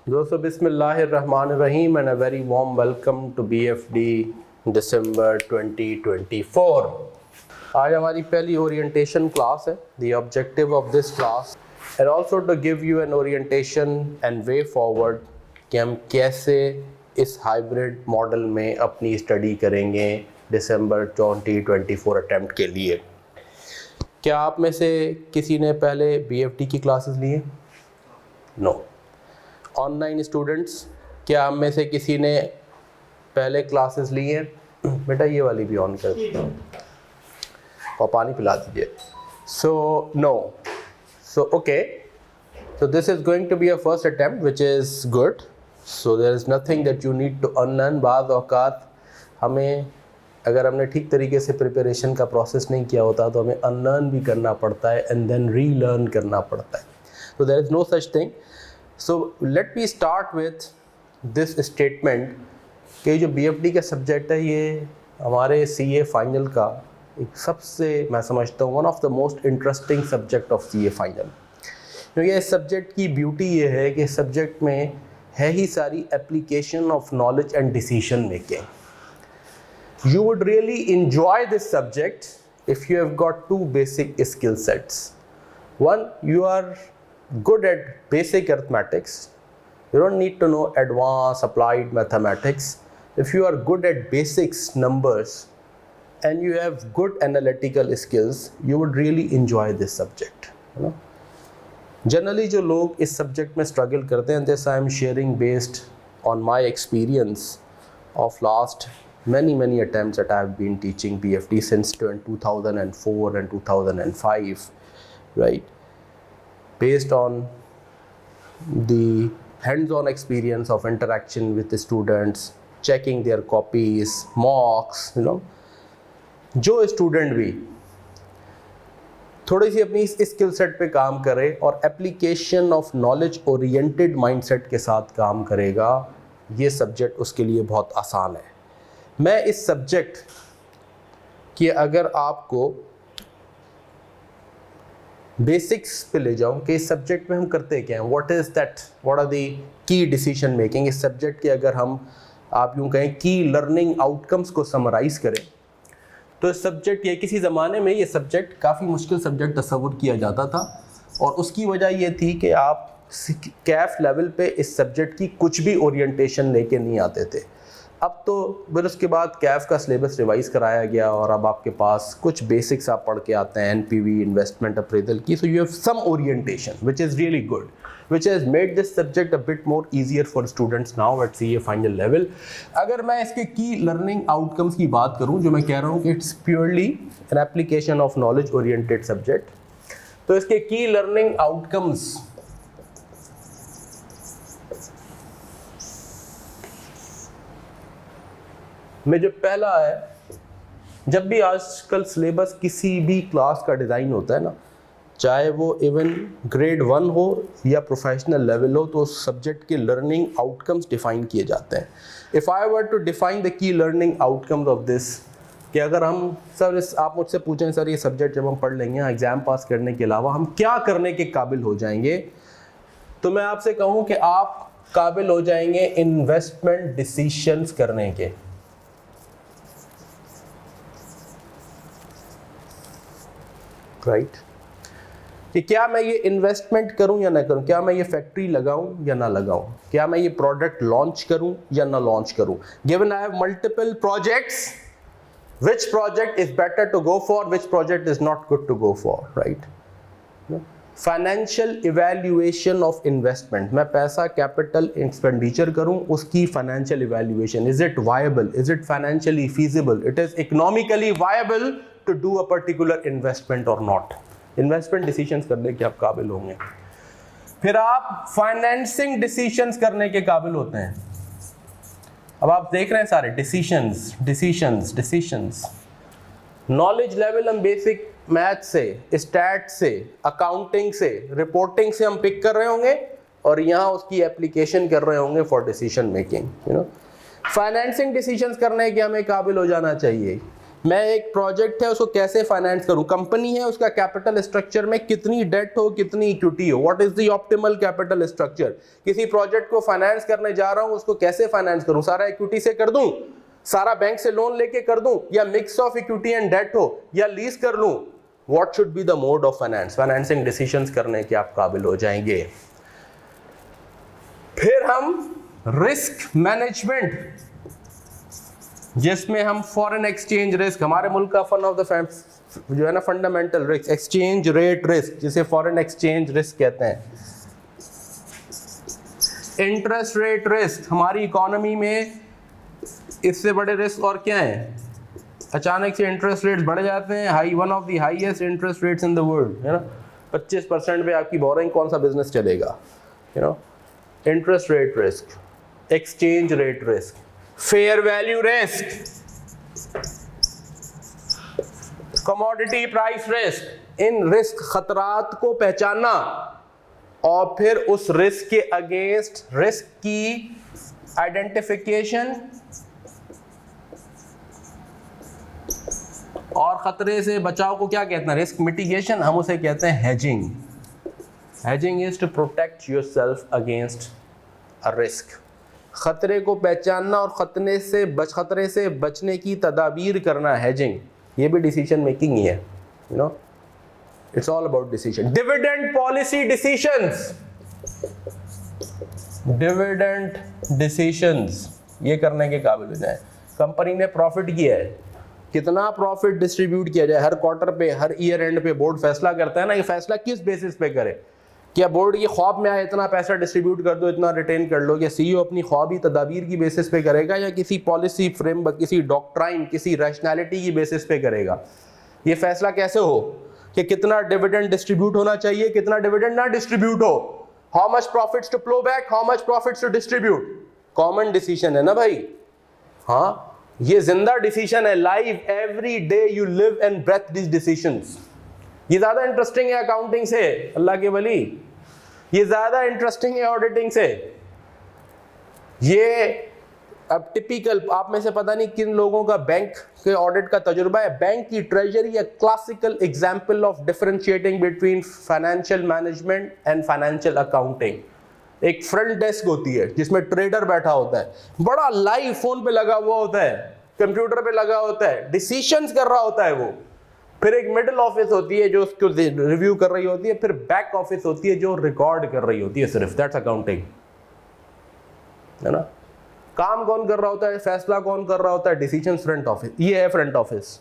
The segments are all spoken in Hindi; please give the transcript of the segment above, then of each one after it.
दोस्तों बिस्मिल्लाहिर्रहमानिर्रहीम and a very warm welcome to BFD December 2024। आज हमारी पहली ओरिएंटेशन क्लास है। The objective of this class and also to give you an orientation and way forward कि हम कैसे इस हाइब्रिड मॉडल में अपनी स्टडी करेंगे दिसंबर 2024 अटेम्प्ट के लिए। क्या आप में से किसी ने पहले BFD की क्लासेस ली हैं? नो। ऑनलाइन स्टूडेंट्स, क्या हम में से किसी ने पहले क्लासेस ली हैं? बेटा ये वाली भी ऑन कर दीजिए और पानी पिला दीजिए। So no. So okay, so this is going to be a first attempt which is good, so there is nothing that you need to unlearn। बाज़ औक़ात हमें अगर हमने ठीक तरीके से प्रिपरेशन का प्रोसेस नहीं किया होता तो हमें अनलर्न भी करना पड़ता है एंड देन रीलर्न करना पड़ता है। so there is no such thing। So let me start with this statement कि जो BFD का सब्जेक्ट है ये हमारे CA फाइनल का एक सबसे, मैं समझता हूँ, one of the most interesting subject of CA final. क्योंकि इस सब्जेक्ट की ब्यूटी ये है कि इस सब्जेक्ट में है ही सारी application of knowledge and decision making. You would really enjoy this subject if you have got two basic skill sets. One, you are good at basic arithmetics. You don't need to know advanced applied mathematics. If you are good at basics numbers and you have good analytical skills, you would really enjoy this subject, you know. Generally जो लोग इस सब्जेक्ट में स्ट्रगल करते हैं, this I am sharing based on my experience of last many attempts that I have been teaching BFD since 2004 and 2005, right? Based on the hands-on experience of interaction with the students, checking their copies, mocks, you know, जो स्टूडेंट भी थोड़ी सी अपनी इस स्किल सेट पे काम करे और application of knowledge oriented mindset के साथ काम करेगा, ये सब्जेक्ट उसके लिए बहुत आसान है। मैं इस सब्जेक्ट की अगर आपको बेसिक्स पे ले जाऊं कि इस सब्जेक्ट में हम करते क्या हैं, what are the key decision making, इस सब्जेक्ट के अगर हम आप यूं कहें की लर्निंग आउटकम्स को समराइज़ करें तो इस सब्जेक्ट ये किसी ज़माने में ये सब्जेक्ट काफ़ी मुश्किल सब्जेक्ट तस्वुर किया जाता था और उसकी वजह ये थी कि आप कैफ लेवल पे इस सब्जेक्ट की कुछ भी ओरिएंटेशन लेके नहीं आते थे। अब तो फिर उसके बाद कैफ का सिलेबस रिवाइज़ कराया गया और अब आपके पास कुछ बेसिक्स आप पढ़ के आते हैं NPV इन्वेस्टमेंट अप्रेजल की। So you have some orientation which is really good, which has made this subject a bit more easier for students now at CA final level। अगर मैं इसके की लर्निंग आउटकम्स की बात करूं, जो मैं कह रहा हूं कि it's purely an application of knowledge oriented subject, तो इसके की लर्निंग आउटकम्स में जो पहला है, जब भी आजकल सिलेबस किसी भी क्लास का डिज़ाइन होता है ना, चाहे वो इवन ग्रेड 1 हो या प्रोफेशनल लेवल हो, तो उस सब्जेक्ट के लर्निंग आउटकम्स डिफाइन किए जाते हैं। If I were to define the key learning outcomes of this, कि अगर हम सर आप मुझसे पूछें सर ये सब्जेक्ट जब हम पढ़ लेंगे एग्ज़ाम पास करने के अलावा हम क्या करने के काबिल हो जाएंगे, तो मैं आपसे कहूँ कि आप काबिल हो जाएंगे इन्वेस्टमेंट डिसीशंस करने के। राइट, कि क्या मैं ये इन्वेस्टमेंट करूं या ना करूं, क्या मैं ये फैक्ट्री लगाऊं या ना लगाऊं, क्या मैं ये प्रोडक्ट लॉन्च करूं या ना लॉन्च करूं। Given I have multiple projects, which project is better to go for, which project is not good to go for, right? Financial evaluation of investment, मैं पैसा कैपिटल एक्सपेंडिचर करूं, उसकी financial evaluation, is it viable, is it financially feasible, it is economically viable to do a particular investment और नॉट। इन्वेस्टमेंट डिसीजंस करने के आप काबिल होंगे। फिर आप फाइनेंसिंग डिसीजंस करने के काबिल होते हैं। अब आप देख रहे हैं सारे डिसीजंस नॉलेज लेवल हम बेसिक मैथ से, स्टैट से, अकाउंटिंग से, रिपोर्टिंग से हम पिक कर रहे होंगे और यहाँ उसकी एप्लीकेशन कर रहे होंगे for decision making, you know. Financing decisions करने के हमें काबिल हो जाना चाहिए मैं एक प्रोजेक्ट है उसको कैसे फाइनेंस करूं, कंपनी है उसका कैपिटल स्ट्रक्चर में कितनी डेट हो कितनी इक्विटी हो, what is the optimal capital structure, किसी प्रोजेक्ट को फाइनेंस करने जा रहा हूं उसको कैसे फाइनेंस करूं, सारा इक्विटी से कर दूं, सारा बैंक से लोन लेके कर दूं, या mix of equity and debt हो, या लीज कर लूं, what should be the mode of finance, financing decisions करने के आप काबिल हो जाएंगे। फिर हम रिस्क मैनेजमेंट, जिसमें हम फॉरेन एक्सचेंज रिस्क, हमारे मुल्क का वन ऑफ द जो है ना fundamental risk, exchange rate risk जिसे फॉरेन एक्सचेंज रिस्क कहते हैं, इंटरेस्ट रेट रिस्क, हमारी इकोनॉमी में इससे बड़े रिस्क और क्या हैं, अचानक से इंटरेस्ट रेट्स बढ़ जाते हैं, high one of the highest interest rates in the world, है ना, 25% पे आपकी बोरिंग कौन सा बिजनेस चलेगा, you know, interest rate risk, exchange rate risk, fair value risk, commodity price risk, इन रिस्क खतरात को पहचानना और फिर उस रिस्क के अगेंस्ट रिस्क की आइडेंटिफिकेशन और खतरे से बचाव को क्या कहते हैं, रिस्क मिटिगेशन, हम उसे कहते हैं hedging. Hedging is to protect yourself against a risk, खतरे को पहचानना और खतरे से बचने की तदाबीर करना, हेजिंग, ये भी डिसीजन मेकिंग ही है, you know, it's all about decision. Dividend policy decisions, dividend decisions ये करने के काबिल हो जाए, कंपनी ने प्रॉफिट किया है, कितना प्रॉफिट डिस्ट्रीब्यूट किया जाए, हर क्वार्टर पे हर ईयर एंड पे बोर्ड फैसला करता है ना, ये फैसला किस बेसिस पे करे, क्या बोर्ड ये ख्वाब में आए इतना पैसा डिस्ट्रीब्यूट कर दो, इतना रिटेन कर लो, क्या सीईओ अपनी ख्वाबी तदाबीर की बेसिस पे करेगा या किसी पॉलिसी फ्रेमवर्क, किसी डॉक्ट्राइन, किसी रैशनैलिटी की बेसिस पे करेगा, ये फैसला कैसे हो कि कितना डिविडेंड डिस्ट्रीब्यूट होना चाहिए, कितना डिविडेंड ना डिस्ट्रीब्यूट हो, how much profits to flow back, how much profits to distribute, common decision है ना भाई, हाँ, ये जिंदा डिसीजन है, live, every day you live and breathe this decisions. ये ज्यादा इंटरेस्टिंग है अकाउंटिंग से, अल्लाह के वली, ये ज्यादा इंटरेस्टिंग है ऑडिटिंग से। ये अब टिपिकल आप में से पता नहीं किन लोगों का बैंक के ऑडिट का तजुर्बा है, बैंक की ट्रेजरी है classical example of differentiating between financial management and financial accounting. एक फ्रंट डेस्क होती है जिसमें ट्रेडर बैठा होता है, बड़ा लाइव फोन पे लगा हुआ होता है, कंप्यूटर पे लगा होता है, डिसीजंस कर रहा होता है वो, फिर एक मिडिल ऑफिस होती है जो उसको रिव्यू कर रही होती है, फिर बैक ऑफिस होती है जो रिकॉर्ड कर रही होती है सिर्फ, दैट्स अकाउंटिंग, है ना। काम कौन कर रहा होता है, फैसला कौन कर रहा होता है, डिसीजन फ्रंट ऑफिस, ये है फ्रंट ऑफिस।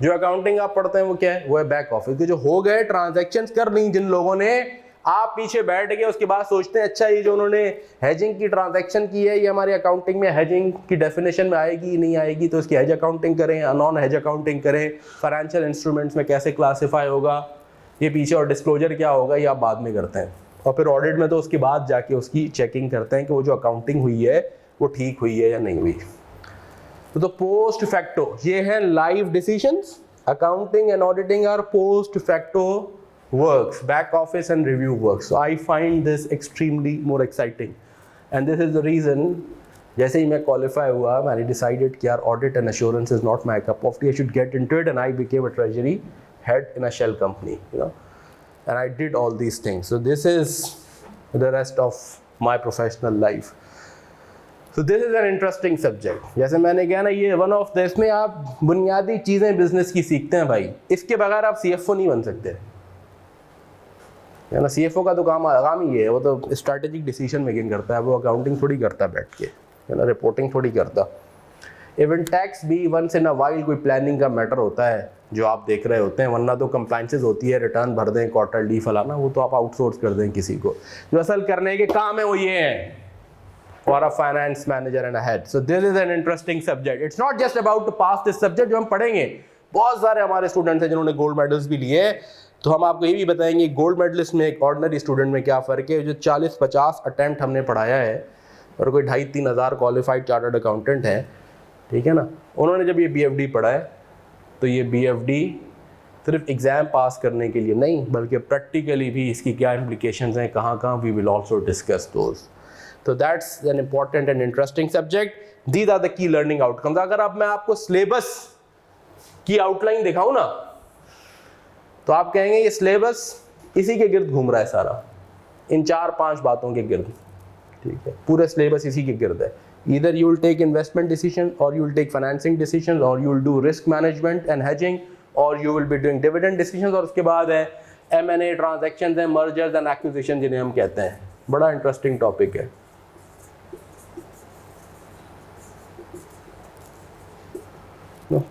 जो अकाउंटिंग आप पढ़ते हैं वो क्या है, वो है बैक ऑफिस। जो हो गए ट्रांजैक्शंस कर ली जिन लोगों ने, आप पीछे बैठ गए, उसके बाद सोचते हैं अच्छा ये जो उन्होंने हेजिंग की ट्रांजैक्शन की है ये हमारी अकाउंटिंग में हेजिंग की डेफिनेशन में आएगी नहीं आएगी, तो इसकी हेज अकाउंटिंग करें या नॉन हेज अकाउंटिंग करें, फाइनेंशियल इंस्ट्रूमेंट्स में कैसे क्लासीफाई होगा, ये पीछे और डिस्क्लोजर क्या होगा, ये आप बाद में करते हैं, और फिर ऑडिट में तो उसके बाद जाके उसकी चेकिंग करते हैं कि वो जो अकाउंटिंग हुई है वो ठीक हुई है या नहीं हुई। तो पोस्ट फैक्टो ये है live decisions, accounting and auditing R post facto works, back office and review works. So I find this extremely more exciting, and this is the reason जैसे ही मैं qualify हुआ मैंने decided कि यार audit and assurance is not my cup of tea, I should get into it, and I became a treasury head in a shell company, you know, and I did all these things. So this is the rest of my professional life. So this is an interesting subject. जैसे मैंने कहा ना, ये one of the, इसमें आप बुनियादी चीज़ें बिजनेस की सीखते हैं भाई, इसके बगैर आप CFO नहीं बन सकते, है ना। CFO का तो काम ही है, वो तो स्ट्रैटेजिक डिसीजन मेकिंग करता है, वो अकाउंटिंग थोड़ी करता है बैठ के, है ना, रिपोर्टिंग थोड़ी करता। इवन टैक्स भी वंस इन अ वाइल कोई प्लानिंग का मैटर होता है जो आप देख रहे होते हैं, वरना तो कंप्लाइंसेस होती है, रिटर्न भर दें क्वार्टरली फलाना, वो तो आप आउटसोर्स कर दें किसी को, जो असल करने के काम है वो ये है, और a finance manager and a head. So this is an interesting subject, it's not just about to pass this subject जो हम पढ़ेंगे। बहुत सारे हमारे स्टूडेंट्स हैं जिन्होंने गोल्ड मेडल्स भी लिए, तो हम आपको ये भी बताएंगे गोल्ड मेडलिस्ट में एक ऑर्डिनरी स्टूडेंट में क्या फ़र्क है। जो 40-50 अटैम्प्ट हमने पढ़ाया है और कोई 2,500-3 हज़ार क्वालिफाइड चार्टर्ड अकाउंटेंट है, ठीक है ना, उन्होंने जब ये BFD पढ़ा है तो ये BFD सिर्फ एग्ज़ाम पास करने के लिए नहीं बल्कि प्रैक्टिकली भी इसकी क्या इम्प्लीकेशंस हैं, कहाँ we will also discuss those. तो that's an important and interesting subject. These are the key learning outcomes. अगर अब मैं आपको सिलेबस की आउटलाइन दिखाऊं ना, तो आप कहेंगे ये सिलेबस इसी के गिर्द घूम रहा है सारा, इन 4-5 बातों के गिर्द। ठीक है, पूरे सिलेबस इसी के गिर्द है। Either you will take investment decision, or you will take financing decisions, or you will do risk management and hedging, or you will be doing dividend decisions, और उसके बाद है M&A transactions and mergers and acquisitions जिन्हें हम कहते हैं। बड़ा इंटरेस्टिंग टॉपिक है।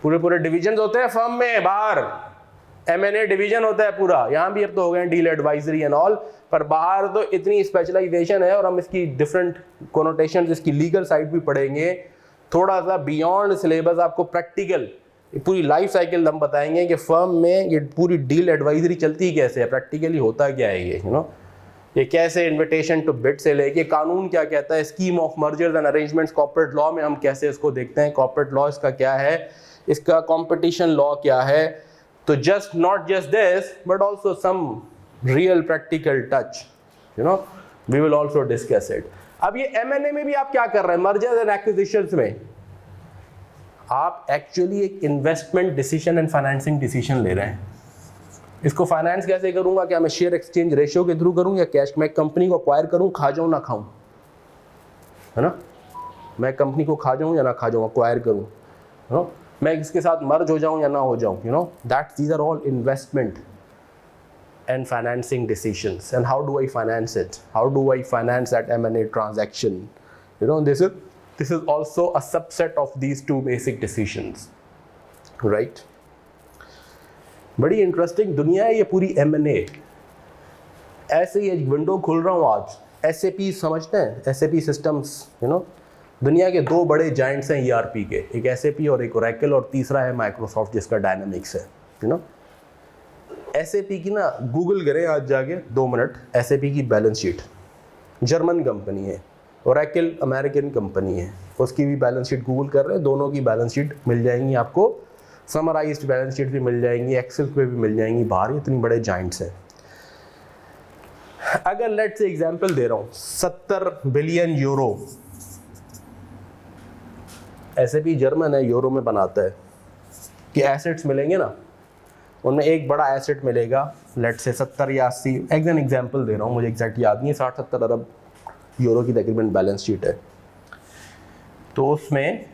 पूरे डिविजन होते हैं फर्म में, बाहर M&A डिवीजन होता है पूरा, यहाँ भी अब तो हो गए डील एडवाइजरी एंड ऑल, पर बाहर तो इतनी स्पेशलाइजेशन है, और हम इसकी डिफरेंट कोनोटेशन, इसकी लीगल साइड भी पढ़ेंगे। थोड़ा सा बियॉन्ड सिलेबस आपको प्रैक्टिकल पूरी लाइफ साइकिल हम बताएंगे कि फर्म में ये पूरी डील एडवाइजरी चलती कैसे है, प्रैक्टिकली होता क्या है ये, ये कैसे इन्विटेशन टू बिड से लेके कानून क्या कहता है, scheme of mergers and arrangements corporate law में हम कैसे इसको देखते हैं, कॉर्पोरेट लॉ इसका क्या है, इसका कॉम्पिटिशन लॉ क्या है। तो just not just this but also some real practical touch, we will also discuss it. अब ये M&A में भी आप क्या कर रहे हैं, मर्जर्स एंड एक्विजिशंस में आप एक्चुअली एक investment decision and financing decision ले रहे हैं। इसको फाइनेंस कैसे करूंगा, क्या मैं शेयर एक्सचेंज रेशियो के थ्रू करूं, या कैश, मैं कंपनी को अक्वायर करूं, खा जाऊं ना खाऊं, है ना, मैं कंपनी को खा जाऊं या ना खा जाऊं, अक्वायर करूं, मैं इसके साथ मर्ज हो जाऊं या ना हो जाऊं, that these are all investment and financing decisions. And how do I finance it? How do I finance that M&A transaction? This is also a subset of these two basic decisions, right? बड़ी इंटरेस्टिंग दुनिया है ये पूरी M&A। ऐसे ही एक विंडो खोल रहा हूँ आज, SAP समझते हैं, SAP सिस्टम्स, दुनिया के 2 बड़े जाइंट्स हैं ERP के, एक SAP और एक Oracle, और तीसरा है माइक्रोसॉफ्ट जिसका डायनामिक्स है। SAP की ना गूगल करें आज जाके 2 मिनट, SAP की बैलेंस शीट, जर्मन कंपनी है, Oracle अमेरिकन कंपनी है, उसकी भी बैलेंस शीट गूगल कर रहे हैं, दोनों की बैलेंस शीट मिल जाएंगी आपको, समराइज्ड बैलेंस शीट भी मिल जाएंगी, एक्सेल पे भी मिल जाएंगी, बाहर इतनी बड़े जाइंट्स हैं। अगर लेट्स से एग्जांपल दे रहा हूँ, 70 बिलियन यूरो, SAP जर्मन है, यूरो में बनाता है, कि एसेट्स मिलेंगे ना, उनमें एक बड़ा एसेट मिलेगा, लेट से 70 या 80, एक एग्जांपल दे रहा हूँ, मुझे एग्जैक्ट याद नहीं है, 60-70 अरब यूरो की तकरीबन बैलेंस शीट है। तो उसमें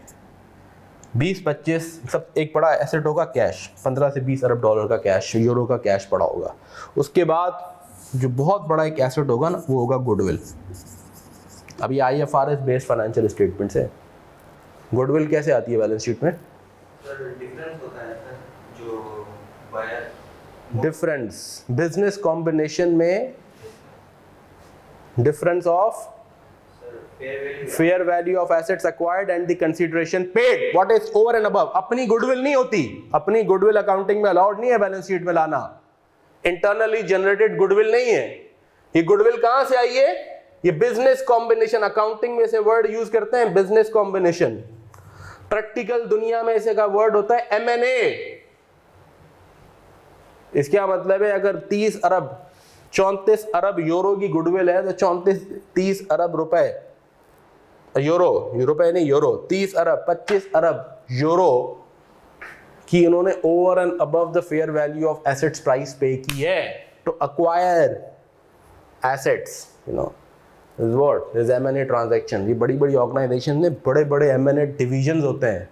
20-25 सब एक बड़ा एसेट होगा, कैश 15 से 20 अरब डॉलर का कैश, यूरो का कैश पड़ा होगा। उसके बाद जो बहुत बड़ा एक एसेट होगा ना, वो होगा गुडविल। अब ये IFRS बेस्ड फाइनेंशियल स्टेटमेंट्स है। गुडविल कैसे आती है बैलेंस शीट में? डिफरेंस होता है जो डिफरेंस बिजनेस कॉम्बिनेशन में, difference of fair value of assets acquired and the consideration paid, what is over and above. अपनी गुडविल नहीं होती, अपनी गुडविल अकाउंटिंग में अलाउड नहीं है बैलेंस शीट में लाना, इंटरनली जनरेटेड गुडविल नहीं है। ये गुडविल कहां से आई है? ये बिजनेस कॉम्बिनेशन, अकाउंटिंग में से वर्ड यूज करते हैं बिजनेस कॉम्बिनेशन, प्रैक्टिकल दुनिया में इसे का वर्ड होता है M&A। इसका मतलब है अगर 34 अरब यूरो की गुडविल है, तो 30 अरब रुपए, यूरोपे नहीं यूरो, 30 अरब 25 अरब यूरो की इन्होंने over and above the fair value of assets price pay की है to acquire assets, is what is M&A transaction। ये बड़ी बड़ी ऑर्गेनाइजेशन में बड़े बड़े M&A डिविजन्स होते हैं,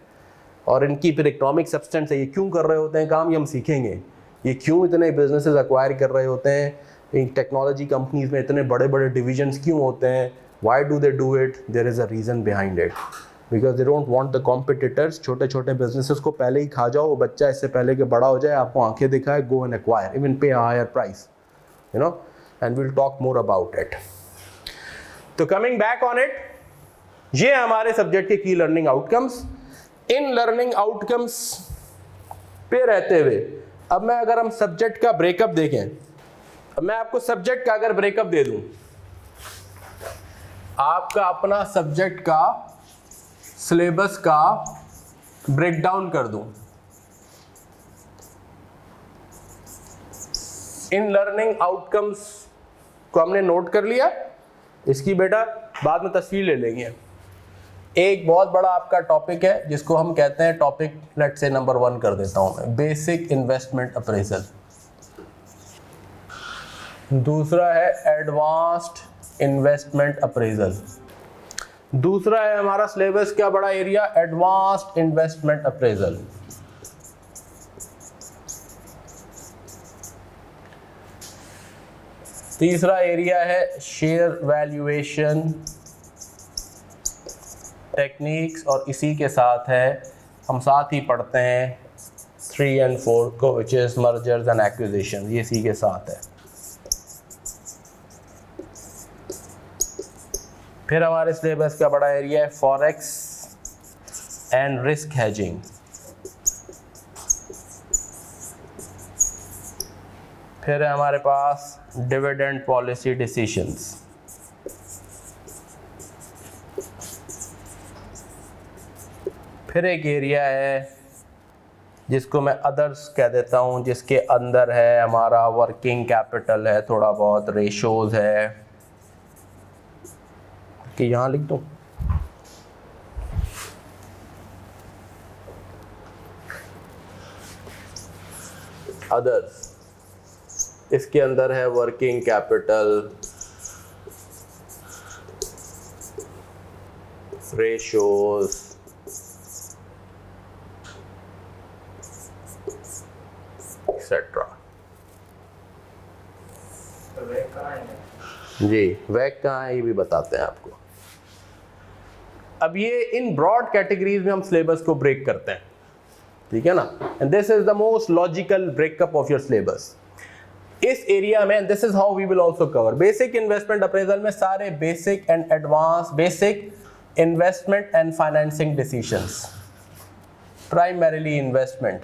और इनकी फिर इकोनॉमिक सब्सटेंस है, ये क्यों कर रहे होते हैं काम, ये हम सीखेंगे। ये क्यों इतने बिजनेसेस एक्वायर कर रहे होते हैं, इन टेक्नोलॉजी कंपनीज में इतने बड़े बड़े डिविजन्स क्यों होते हैं, why do they do it, there is a reason behind it, because they don't want the competitors, छोटे छोटे बिजनेसेस को पहले ही खा जाओ, वो बच्चा इससे पहले कि बड़ा हो जाए आपको आंखें दिखाए, go and acquire, even pay a higher price, and will talk more about it. तो कमिंग बैक ऑन इट, ये हमारे सब्जेक्ट के की लर्निंग आउटकम्स। इन लर्निंग आउटकम्स पे रहते हुए अब मैं अगर हम सब्जेक्ट का ब्रेकअप देखें, अब मैं आपको सब्जेक्ट का अगर ब्रेकअप दे दूं, आपका अपना सब्जेक्ट का सिलेबस का ब्रेकडाउन कर दूं, इन लर्निंग आउटकम्स को हमने नोट कर लिया, इसकी बेटा बाद में तस्वीर ले लेंगे। एक बहुत बड़ा आपका टॉपिक है जिसको हम कहते हैं टॉपिक, लेट्स से नंबर 1 कर देता हूं मैं, बेसिक इन्वेस्टमेंट अप्रेजल। दूसरा है एडवांस्ड इन्वेस्टमेंट अप्रेजल। दूसरा है हमारा सिलेबस क्या बड़ा एरिया, एडवांस्ड इन्वेस्टमेंट अप्रेजल। तीसरा एरिया है शेयर वैल्यूएशन टेक्निक्स, और इसी के साथ है हम साथ ही पढ़ते हैं 3 और 4 को, which is mergers and acquisition, ये इसी के साथ है। फिर हमारे सिलेबस का बड़ा एरिया है फॉरेक्स एंड रिस्क हेजिंग। फिर है हमारे पास डिविडेंड पॉलिसी डिसीजंस। फिर एक एरिया है जिसको मैं अदर्स कह देता हूँ, जिसके अंदर है हमारा वर्किंग कैपिटल है, थोड़ा बहुत रेशोज है, कि यहाँ लिख दूँ, अदर्स। इसके अंदर है वर्किंग कैपिटल, रेशोज, एक्सेट्रा। जी, वैक कहाँ है ये भी बताते हैं आपको। अब ये इन ब्रॉड कैटेगरीज में हम सिलेबस को ब्रेक करते हैं, ठीक है ना, and this is the most logical breakup of your syllabus. इस एरिया में this is how we will also cover basic investment appraisal में सारे basic and advance, basic investment and financing decisions, primarily investment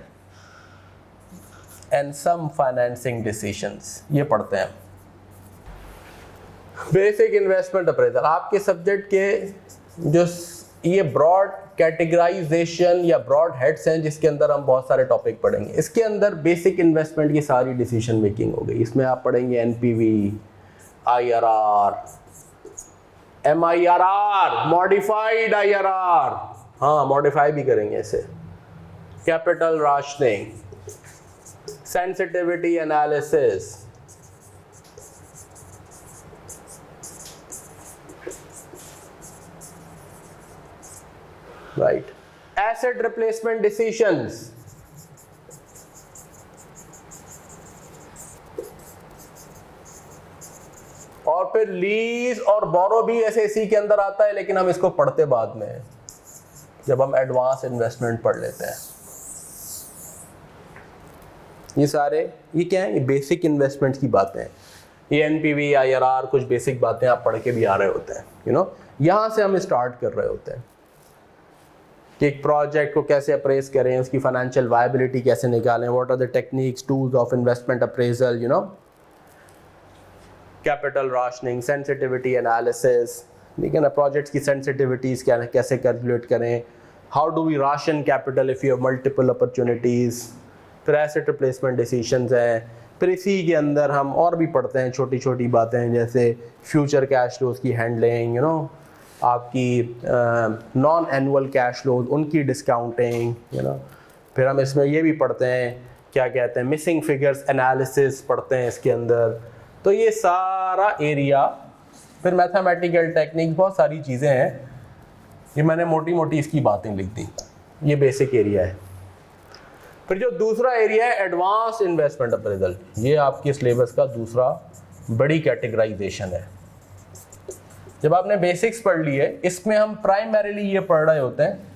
and some financing decisions, ये पढ़ते हैं। बेसिक इन्वेस्टमेंट अप्रेजल आपके सब्जेक्ट के जो ये ब्रॉड कैटेगराइजेशन या ब्रॉड हेड्स हैं जिसके अंदर हम बहुत सारे टॉपिक पढ़ेंगे। इसके अंदर बेसिक इन्वेस्टमेंट की सारी डिसीजन मेकिंग हो गई। इसमें आप पढ़ेंगे NPV, IRR, MIRR, modified IRR, हाँ मॉडिफाई भी करेंगे इसे, capital rationing, sensitivity analysis, right, asset replacement decisions, और फिर लीज और बोरो भी ऐसे इसी के अंदर आता है, लेकिन हम इसको पढ़ते बाद में हैं जब हम एडवांस इन्वेस्टमेंट पढ़ लेते हैं। ये सारे ये क्या है, ये बेसिक इन्वेस्टमेंट की बातें हैं। ये एनपीवी, आईआरआर कुछ बेसिक बातें आप पढ़ के भी आ रहे होते हैं, यू नो, यहाँ से हम स्टार्ट कर रहे होते हैं कि एक प्रोजेक्ट को कैसे अप्रेज करें, उसकी फाइनेंशियल वायबिलिटी कैसे निकालें, what are the techniques, tools of investment appraisal, you know, capital rationing, sensitivity analysis, ठीक है ना, प्रोजेक्ट्स की सेंसिटिविटीज क्या कैसे कैलकुलेट करें, how do we ration capital if you have multiple opportunities, फिर एसेट रिप्लेसमेंट डिसीजंस हैं। फिर इसी के अंदर हम और भी पढ़ते हैं छोटी छोटी बातें, जैसे फ्यूचर कैश फ्लोज की हैंडलिंग, यू नो, आपकी नॉन एनुअल कैश फ्लोज, उनकी डिस्काउंटिंग, यू नो। फिर हम इसमें ये भी पढ़ते हैं क्या कहते हैं, मिसिंग फिगर्स एनालिसिस पढ़ते हैं इसके अंदर। तो ये सारा एरिया, फिर मैथमेटिकल टेक्निक, बहुत सारी चीज़ें हैं, ये मैंने मोटी मोटी इसकी बातें लिख दी। ये बेसिक एरिया है। फिर जो दूसरा एरिया है एडवांस इन्वेस्टमेंट अप्रेजल, ये आपके सिलेबस का दूसरा बड़ी कैटेगराइजेशन है। जब आपने बेसिक्स पढ़ लिए, इसमें हम प्राइमरीली ये पढ़ रहे होते हैं,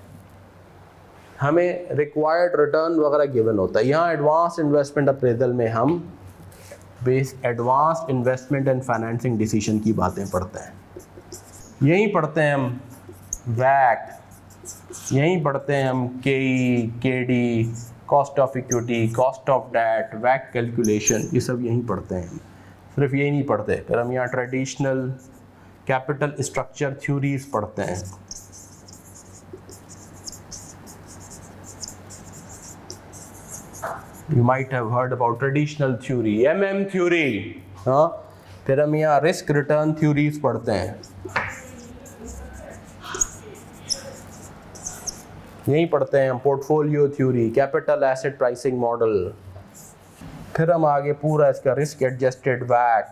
हमें रिक्वायर्ड रिटर्न वगैरह गिवन होता है। यहाँ एडवांस इन्वेस्टमेंट अप्रेजल में हम advance investment and financing decision की बातें पढ़ते हैं। यहीं पढ़ते हैं हम वैक, यहीं पढ़ते हैं हम K e, K d, cost of equity, cost of debt, वैक कैलकुलेशन, ये सब यहीं पढ़ते हैं। सिर्फ यही नहीं पढ़ते, फिर हम यहाँ ट्रेडिशनल कैपिटल स्ट्रक्चर थ्योरीज पढ़ते हैं। You might have heard about traditional theory, MM theory, हाँ। फिर हम यहाँ रिस्क रिटर्न थ्योरीज पढ़ते हैं, यहीं पढ़ते हैं हम portfolio theory, capital asset pricing model, फिर हम आगे पूरा इसका रिस्क एडजस्टेड वैक,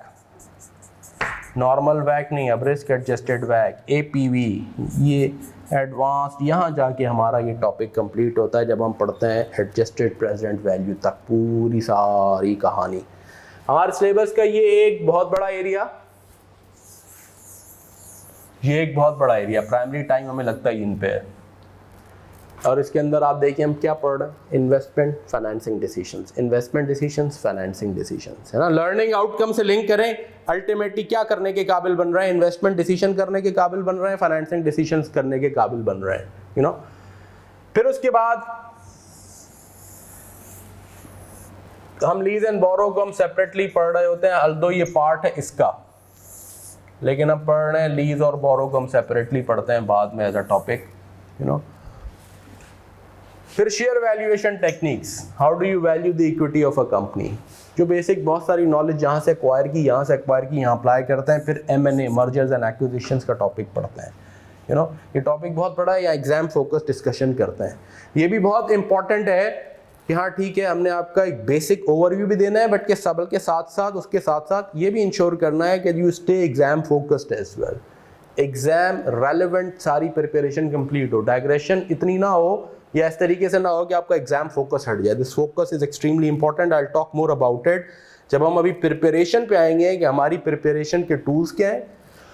नॉर्मल वैक नहीं, अब रिस्क एडजस्टेड वैक, एपीवी, ये एडवांस्ड, यहाँ जाके हमारा ये टॉपिक कंप्लीट होता है जब हम पढ़ते हैं एडजस्टेड प्रेजेंट वैल्यू तक पूरी सारी कहानी। हमारे सिलेबस का ये एक बहुत बड़ा एरिया, ये एक बहुत बड़ा एरिया, प्राइमरी टाइम हमें लगता है इन पे है। और इसके अंदर आप देखिए हम क्या पढ़ रहे हैं, investment financing decisions, investment decisions, financing decisions, है ना। लर्निंग आउटकम से लिंक करें, अल्टीमेटली क्या करने के काबिल बन रहे हैं, इन्वेस्टमेंट डिसीजन करने के काबिल बन रहे हैं, फाइनेंसिंग डिसीजंस करने के काबिल बन रहे हैं, यू नो। फिर उसके बाद हम लीज एंड बोरो को हम सेपरेटली पढ़ रहे होते हैं, अल्दो ये पार्ट है इसका, लेकिन अब पढ़ रहे हैं लीज और बोरो को हम सेपरेटली पढ़ते हैं बाद में as a topic, you know. फिर share valuation techniques, how do you value the equity of a company, जो बेसिक बहुत सारी नॉलेज जहाँ से एक्वायर की, यहाँ से एक्वायर की, यहाँ अप्लाई करते हैं। फिर M&A, मर्जर्स एंड एक्विजिशंस का टॉपिक पढ़ते हैं, यू नो। ये टॉपिक बहुत बड़ा है, या एग्जाम फोकस डिस्कशन करते हैं। ये भी बहुत इंपॉर्टेंट है कि हाँ ठीक है, हमने आपका एक बेसिक ओवरव्यू भी देना है, बट के सबल के साथ साथ, उसके साथ साथ ये भी इंश्योर करना है कि you stay exam focused as well, exam relevant सारी प्रिपरेशन कंप्लीट हो, डाइग्रेशन इतनी ना हो या इस तरीके से ना हो कि आपका एग्जाम फोकस हट जाए। This focus is extremely important, I will talk more about it जब हम अभी प्रिपरेशन पे आएंगे कि हमारी प्रिपरेशन के टूल्स क्या है,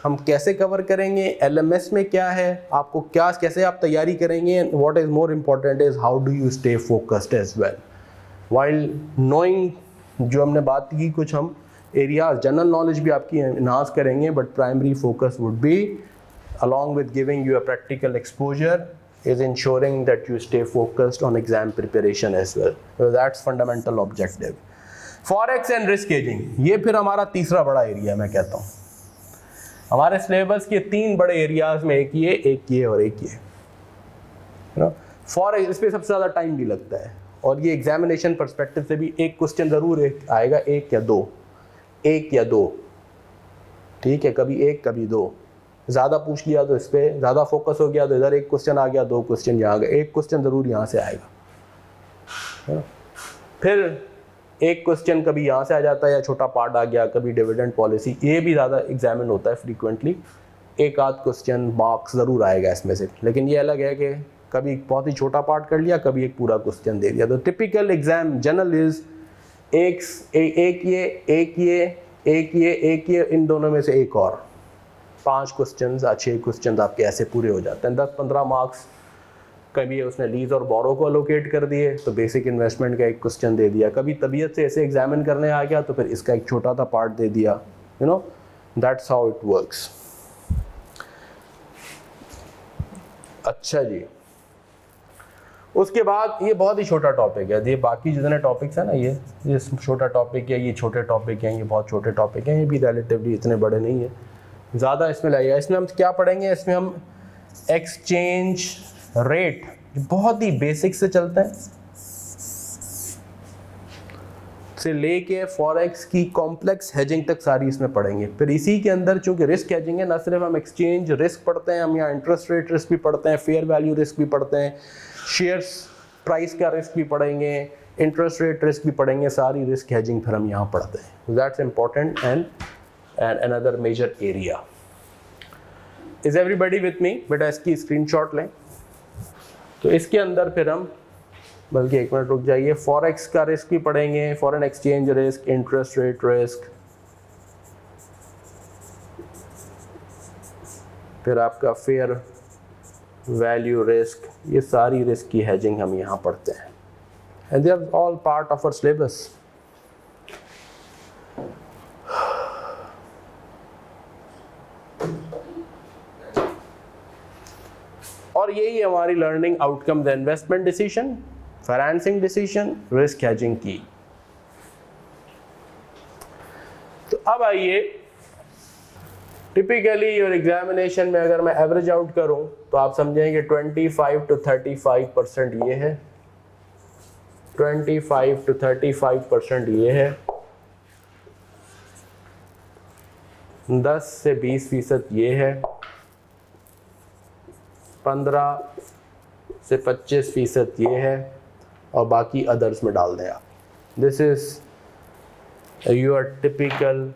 हम कैसे कवर करेंगे, LMS में क्या है, आपको क्या कैसे आप तैयारी करेंगे, what is more important is how do you stay focused as well while knowing. जो हमने बात की कुछ हम एरिया जनरल नॉलेज भी आपकी इनहांस करेंगे, but primary focus would be along with giving you a practical exposure is ensuring that you stay focused on exam preparation as well. So that's fundamental objective. Forex and risk hedging, ये फिर हमारा तीसरा बड़ा एरिया मैं कहता हूँ। हमारे सिलेबस के 3 बड़े एरियाज में एक ये और एक ये। फॉरेक्स, इस पर सबसे ज़्यादा टाइम भी लगता है, और ये एग्जामिनेशन परस्पेक्टिव से भी एक क्वेश्चन ज़रूर आएगा, एक या दो, ठीक है, कभी एक कभी दो। ज़्यादा पूछ लिया तो इस पर ज़्यादा फोकस हो गया तो इधर एक क्वेश्चन आ गया, 2 क्वेश्चन यहाँ गए, एक क्वेश्चन ज़रूर यहाँ से आएगा। फिर एक क्वेश्चन कभी यहाँ से आ जाता है या छोटा पार्ट आ गया, कभी डिविडेंड पॉलिसी, ये भी ज़्यादा एग्जामिन होता है फ्रीक्वेंटली, एक आध क्वेश्चन मार्क्स ज़रूर आएगा इसमें से। लेकिन ये अलग है कि कभी बहुत ही छोटा पार्ट कर लिया, कभी एक पूरा क्वेश्चन दे दिया। तो टिपिकल एग्जाम जनरल इज एक ये, इन दोनों में से एक और 5 क्वेश्चन या 6 क्वेश्चन आपके ऐसे पूरे हो जाते हैं। 10-15 मार्क्स कभी उसने लीज और बोरो को अलोकेट कर दिए तो बेसिक इन्वेस्टमेंट का एक क्वेश्चन दे दिया, कभी तबीयत से ऐसे एग्जामिन करने आ गया तो फिर इसका एक छोटा सा पार्ट दे दिया, you know, that's how it works. अच्छा जी, उसके बाद ये बहुत ही छोटा टॉपिक है, ये बाकी जितने टॉपिक्स हैं ना, ये छोटा टॉपिक है, ये छोटे टॉपिक हैं, ये बहुत छोटे टॉपिक हैं, ये भी रिलेटिवली इतने बड़े नहीं है, ज़्यादा इसमें लगेगा। इसमें हम क्या पढ़ेंगे, इसमें हम एक्सचेंज रेट, बहुत ही बेसिक से चलता है, से लेके फॉरेक्स की कॉम्प्लेक्स हेजिंग तक सारी इसमें पढ़ेंगे। फिर इसी के अंदर चूंकि रिस्क हेजिंग है, ना सिर्फ हम एक्सचेंज रिस्क पढ़ते हैं, हम यहाँ इंटरेस्ट रेट रिस्क भी पढ़ते हैं, फेयर वैल्यू रिस्क भी पढ़ते हैं, शेयर्स प्राइस का रिस्क भी पढ़ेंगे, इंटरेस्ट रेट रिस्क भी पढ़ेंगे, सारी रिस्क हेजिंग फिर हम यहाँ पढ़ते हैं। That's important and another major area. Is everybody with me? बेटा इसकी स्क्रीनशॉट लें। तो इसके अंदर फिर हम, बल्कि 1 मिनट रुक जाइए, फॉरेक्स का रिस्क भी पढ़ेंगे, foreign exchange risk, interest rate risk, फिर आपका फेयर वैल्यू रिस्क, ये सारी रिस्क की हेजिंग हम यहाँ पढ़ते हैं, and they are all part of our syllabus. और यही हमारी learning outcome, the investment decision, financing decision, risk hedging की। तो अब आइए, टिपिकली योर एग्जामिनेशन में अगर मैं एवरेज आउट करूं तो आप समझेंगे 25 to 35% ये है, 25 to 35% ये है, 10 से 20% ये है, 15 से 25% ये है और बाकी अदर्स में डाल दें आप। This is your typical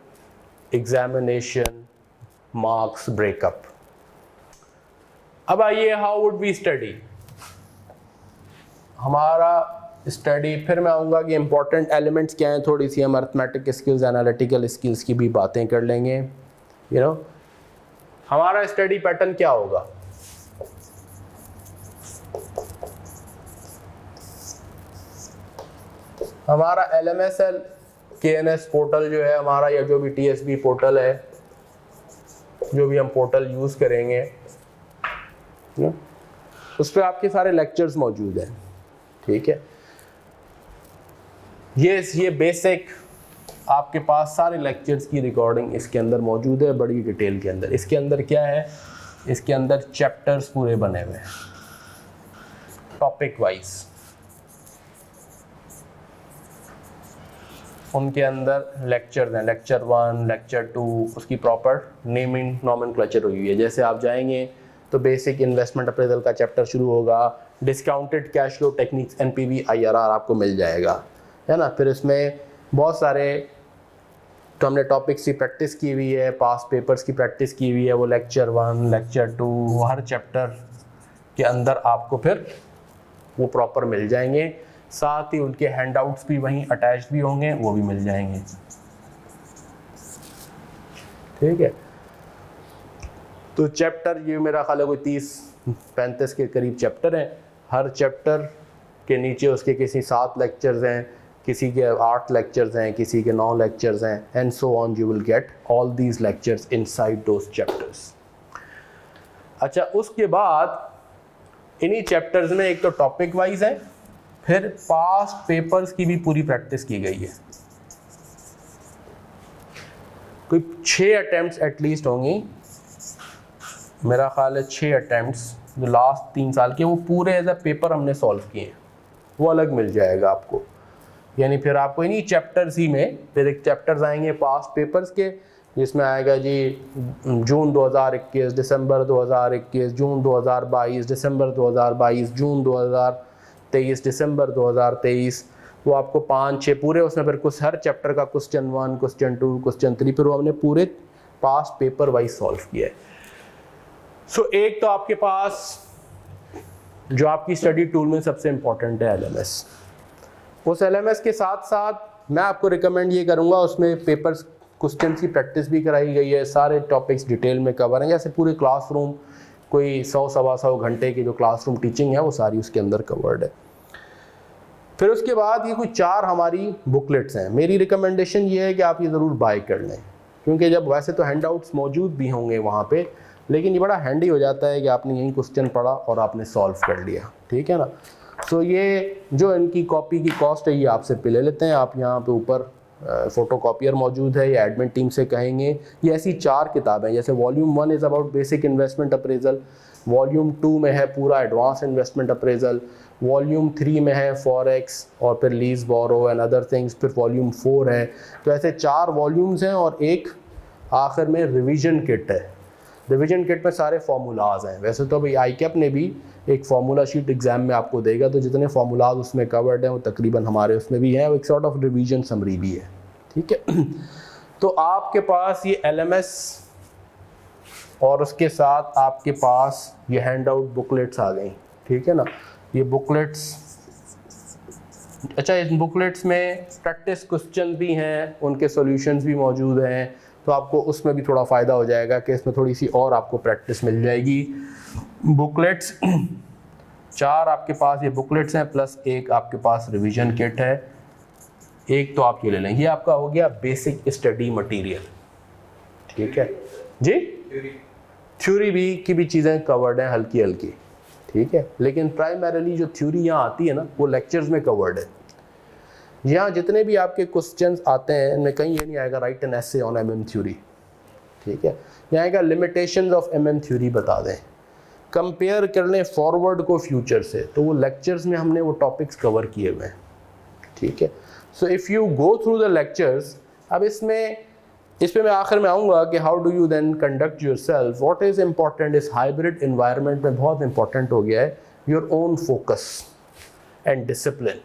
examination marks breakup. अब आइए हाउ वुड वी स्टडी। हमारा स्टडी, फिर मैं आऊँगा कि इम्पोर्टेंट एलिमेंट्स क्या हैं, थोड़ी सी हम अर्थमेटिक स्किल्स, एनालिटिकल स्किल्स की भी बातें कर लेंगे। यू नो हमारा स्टडी पैटर्न क्या होगा। हमारा LMSL KNS पोर्टल जो है हमारा, या जो भी TSB पोर्टल है, जो भी हम पोर्टल यूज़ करेंगे, उस पर आपके सारे लेक्चर्स मौजूद हैं। ठीक है, ये बेसिक आपके पास सारे लेक्चर्स की रिकॉर्डिंग इसके अंदर मौजूद है, बड़ी डिटेल के अंदर। इसके अंदर क्या है, इसके अंदर चैप्टर्स पूरे बने हुए हैं टॉपिक वाइज। उनके अंदर लेक्चर्स हैं, लेक्चर 1, लेक्चर 2, उसकी प्रॉपर नेमिंग नॉमेनक्लेचर हुई है। जैसे आप जाएंगे तो बेसिक इन्वेस्टमेंट अप्रेजल का चैप्टर शुरू होगा, discounted cash flow techniques NPV IRR आपको मिल जाएगा, है ना। फिर इसमें बहुत सारे तो हमने टॉपिक्स की प्रैक्टिस की हुई है, पास पेपर्स की प्रैक्टिस की हुई है, वो लेक्चर 1, लेक्चर 2, हर चैप्टर के अंदर आपको फिर वो प्रॉपर मिल जाएंगे। साथ ही उनके हैंडआउट्स भी वहीं अटैच्ड भी होंगे, वो भी मिल जाएंगे। ठीक है, तो चैप्टर ये मेरा ख्याल है कोई 30-35 के करीब चैप्टर हैं। हर चैप्टर के नीचे उसके किसी 7 लेक्चर्स हैं, किसी के 8 लेक्चर्स हैं, किसी के 9 लेक्चर्स हैं, and so on. You will get all these lectures inside those chapters. अच्छा, उसके बाद इन्हीं चैप्टर्स में एक तो टॉपिक वाइज है, फिर पास्ट पेपर्स की भी पूरी प्रैक्टिस की गई है। कोई 6 अटेम्प्ट्स एटलीस्ट होंगी, मेरा ख्याल है 6 अटेम्प्ट्स जो लास्ट 3 साल के, वो पूरे एज अ पेपर हमने सॉल्व किए हैं, वो अलग मिल जाएगा आपको। यानी फिर आपको इन्हीं चैप्टर्स ही में फिर एक चैप्टर्स आएंगे पास्ट पेपर्स के, जिसमें आएगा जी जून 2021, दिसंबर 2021, जून 2022, दिसंबर 2022, जून 2023, दिसंबर 2023। वो आपको 5-6 पूरे, उसमें फिर कुछ हर चैप्टर का क्वेश्चन 1, क्वेश्चन 2, क्वेश्चन 3, फिर वो हमने पूरे पास्ट पेपर वाइज सॉल्व किया है। सो एक तो आपके पास जो आपकी स्टडी टूल में सबसे इम्पॉर्टेंट है LMS। उस LMS के साथ साथ मैं आपको रिकमेंड ये करूँगा, उसमें पेपर्स क्वेश्चन की प्रैक्टिस भी कराई गई है, सारे टॉपिक्स डिटेल में कवर हैं। जैसे पूरे क्लासरूम कोई 100-125 घंटे की जो क्लासरूम टीचिंग है वो सारी उसके अंदर कवर्ड है। फिर उसके बाद ये कोई 4 हमारी बुकलेट्स हैं। मेरी रिकमेंडेशन ये है कि आप ये ज़रूर बाय कर लें, क्योंकि जब वैसे तो हैंडआउट्स मौजूद भी होंगे वहाँ पे, लेकिन ये बड़ा हैंडी हो जाता है कि आपने यही क्वेश्चन पढ़ा और आपने सॉल्व कर लिया। ठीक है ना। सो ये जो इनकी कॉपी की कॉस्ट है ये आपसे पे ले लेते हैं। आप यहाँ पे ऊपर फ़ोटो कॉपियर मौजूद है, या एडमिन टीम से कहेंगे। ये ऐसी 4 किताबें, जैसे volume 1 is about basic investment appraisal, volume 2 में है पूरा एडवांस इन्वेस्टमेंट अप्रेजल, वॉल्यूम 3 में है फॉरेक्स और फिर lease borrow and other things, फिर वॉल्यूम 4 है। तो ऐसे 4 वॉल्यूम्स हैं और एक आखिर में रिवीजन किट है। रिवीजन किट में सारे फार्मूलाज हैं। वैसे तो भाई ICAP ने भी एक फार्मूला शीट एग्जाम में आपको देगा, तो जितने फार्मूलाज उसमें कवर्ड हैं वो तकरीबन हमारे उसमें भी हैं, एक सॉर्ट ऑफ रिवीजन समरी भी है। ठीक है, तो आपके पास ये LMS और उसके साथ आपके पास ये हैंड आउट बुकलेट्स आ गई। ठीक है ना, ये बुकलेट्स, अच्छा इन बुकलेट्स में प्रैक्टिस क्वेश्चन भी हैं, उनके सॉल्यूशंस भी मौजूद हैं, तो आपको उसमें भी थोड़ा फ़ायदा हो जाएगा कि इसमें थोड़ी सी और आपको प्रैक्टिस मिल जाएगी। बुकलेट्स 4 आपके पास ये बुकलेट्स हैं, प्लस एक आपके पास रिवीजन किट है। एक तो आप ये ले लें, ये आपका हो गया बेसिक स्टडी मटेरियल। ठीक है जी, थ्योरी भी की भी चीज़ें कवर्ड हैं हल्की हल्की। ठीक है, लेकिन प्राइमरीली जो थ्योरी यहाँ आती है ना वो लेक्चर्स में कवर्ड है। यहाँ जितने भी आपके क्वेश्चंस आते हैं इनमें कहीं ये नहीं आएगा right an essay on MM theory. ठीक है, यहाँ आएगा लिमिटेशंस ऑफ MM थ्योरी बता दें, कंपेयर कर लें फॉरवर्ड को फ्यूचर से, तो वो लेक्चर्स में हमने वो टॉपिक्स कवर किए हुए हैं। ठीक है, so if you go through the lectures, अब इस पे मैं आखिर में आऊँगा कि how do you then conduct yourself. What is important इस हाइब्रिड इन्वायरमेंट में बहुत इंपॉर्टेंट हो गया है your own focus and discipline.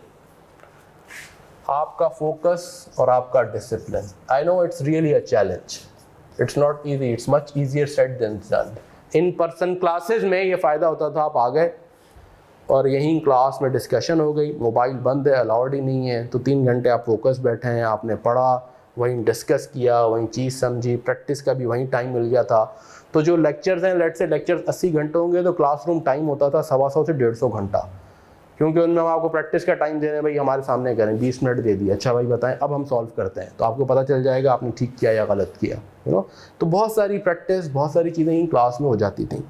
आपका फोकस और आपका discipline. I know it's really a challenge, it's not easy, it's much easier said than done. In person classes में ये फ़ायदा होता था, आप आ गए और यहीं क्लास में डिस्कशन हो गई, मोबाइल बंद है, अलाउड ही नहीं है, तो 3 घंटे आप फोकस बैठे हैं, आपने पढ़ा, वहीं डिस्कस किया, वहीं चीज़ समझी, प्रैक्टिस का भी वहीं टाइम मिल गया था। तो जो लेक्चर्स हैं, लेट्स से लेक्चर्स 80 घंटे होंगे तो क्लासरूम टाइम होता था 125 से 150 घंटा, क्योंकि उनमें हम आपको प्रैक्टिस का टाइम दे रहे हैं, भाई हमारे सामने करें, 20 मिनट दे दिए, अच्छा भाई बताएं अब हम सॉल्व करते हैं, तो आपको पता चल जाएगा आपने ठीक किया या गलत किया, यू नो। तो बहुत सारी प्रैक्टिस, बहुत सारी चीज़ें ही क्लास में हो जाती थी।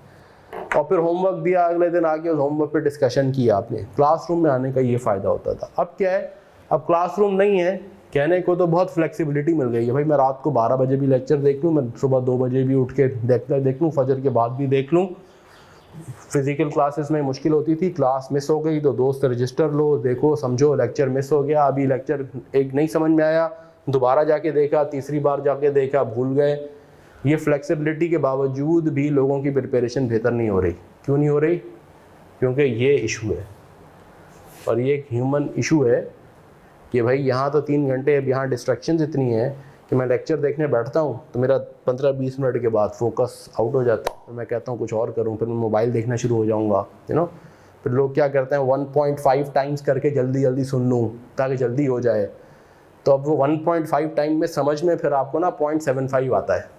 और फिर होमवर्क दिया, अगले दिन आके उस होमवर्क पे डिस्कशन किया आपने। क्लासरूम में आने का ये फ़ायदा होता था। अब क्या है, अब क्लासरूम नहीं है, कहने को तो बहुत फ्लेक्सिबिलिटी मिल गई है, भाई मैं रात को 12 बजे भी लेक्चर देख लूँ, मैं सुबह 2 बजे भी उठ के देख लूँ, फजर के बाद भी देख लूँ। फिजिकल क्लासेस में मुश्किल होती थी, क्लास मिस हो गई तो दोस्त रजिस्टर लो, देखो समझो, लेक्चर मिस हो गया, अभी लेक्चर एक नहीं समझ में आया, दोबारा जाके देखा, तीसरी बार जाके देखा, भूल गए। ये फ्लेक्सिबिलिटी के बावजूद भी लोगों की प्रिपरेशन बेहतर नहीं हो रही। क्यों नहीं हो रही? क्योंकि ये इशू है, और ये एक ह्यूमन इशू है कि भाई यहाँ तो 3 घंटे, अब यहाँ डिस्ट्रैक्शंस इतनी हैं कि मैं लेक्चर देखने बैठता हूँ तो मेरा 15-20 मिनट के बाद फोकस आउट हो जाता है, फिर मैं कहता हूँ कुछ और करूँ, फिर मैं मोबाइल देखना शुरू हो जाऊँगा, यू नो। फिर लोग क्या करते हैं, 1.5 टाइम्स करके जल्दी जल्दी सुन लूँ ताकि जल्दी हो जाए। तो अब वो 1.5 टाइम में समझ में फिर आपको ना 0.75 आता है।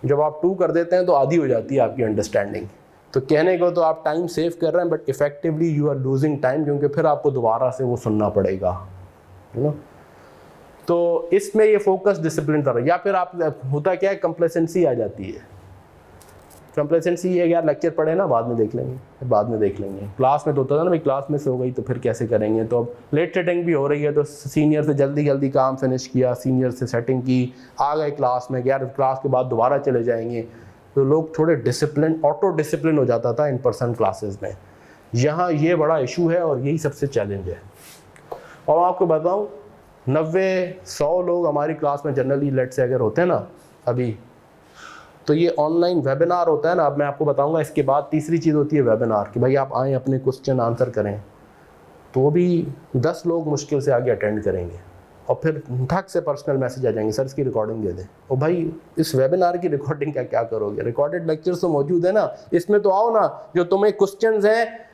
जब आप 2 कर देते हैं तो आधी हो जाती है आपकी अंडरस्टैंडिंग। तो कहने को तो आप टाइम सेव कर रहे हैं, but effectively you are losing time, क्योंकि फिर आपको दोबारा से वो सुनना पड़ेगा, यू नो। तो इसमें ये फोकस डिसिप्लिन कर रहा है। या फिर आप होता क्या है, कंप्लेसेंसी आ जाती है। कंप्लेसेंसी है यार, लेक्चर पढ़े ना, बाद में देख लेंगे। क्लास में तो होता था ना भाई, क्लास मिस हो गई तो फिर कैसे करेंगे। तो अब लेट सेटिंग भी हो रही है, तो सीनियर से जल्दी काम फिनिश किया, सीनियर से सेटिंग की, आ गए क्लास में, यार क्लास के बाद दोबारा चले जाएंगे। तो लोग थोड़े डिसिप्लिन, ऑटो डिसिप्लिन हो जाता था इन पर्सन क्लासेस में। यहाँ ये बड़ा इशू है और यही सबसे चैलेंज है। और आपको बताऊँ, 90-100 लोग हमारी क्लास में जनरली लेट से अगर होते हैं ना अभी, तो ये ऑनलाइन वेबिनार होता है ना, अब मैं आपको बताऊंगा। इसके बाद तीसरी चीज़ होती है वेबिनार, कि भाई आप आएँ अपने क्वेश्चन आंसर करें, तो भी 10 लोग मुश्किल से आगे अटेंड करेंगे, और फिर ठक से पर्सनल मैसेज आ जाएंगे, सर इसकी रिकॉर्डिंग दे दें। और भाई इस वेबिनार की रिकॉर्डिंग का क्या करोगे? रिकॉर्डेड लेक्चर्स तो मौजूद है ना, इसमें तो आओ ना, जो तुम्हें क्वेश्चंस हैं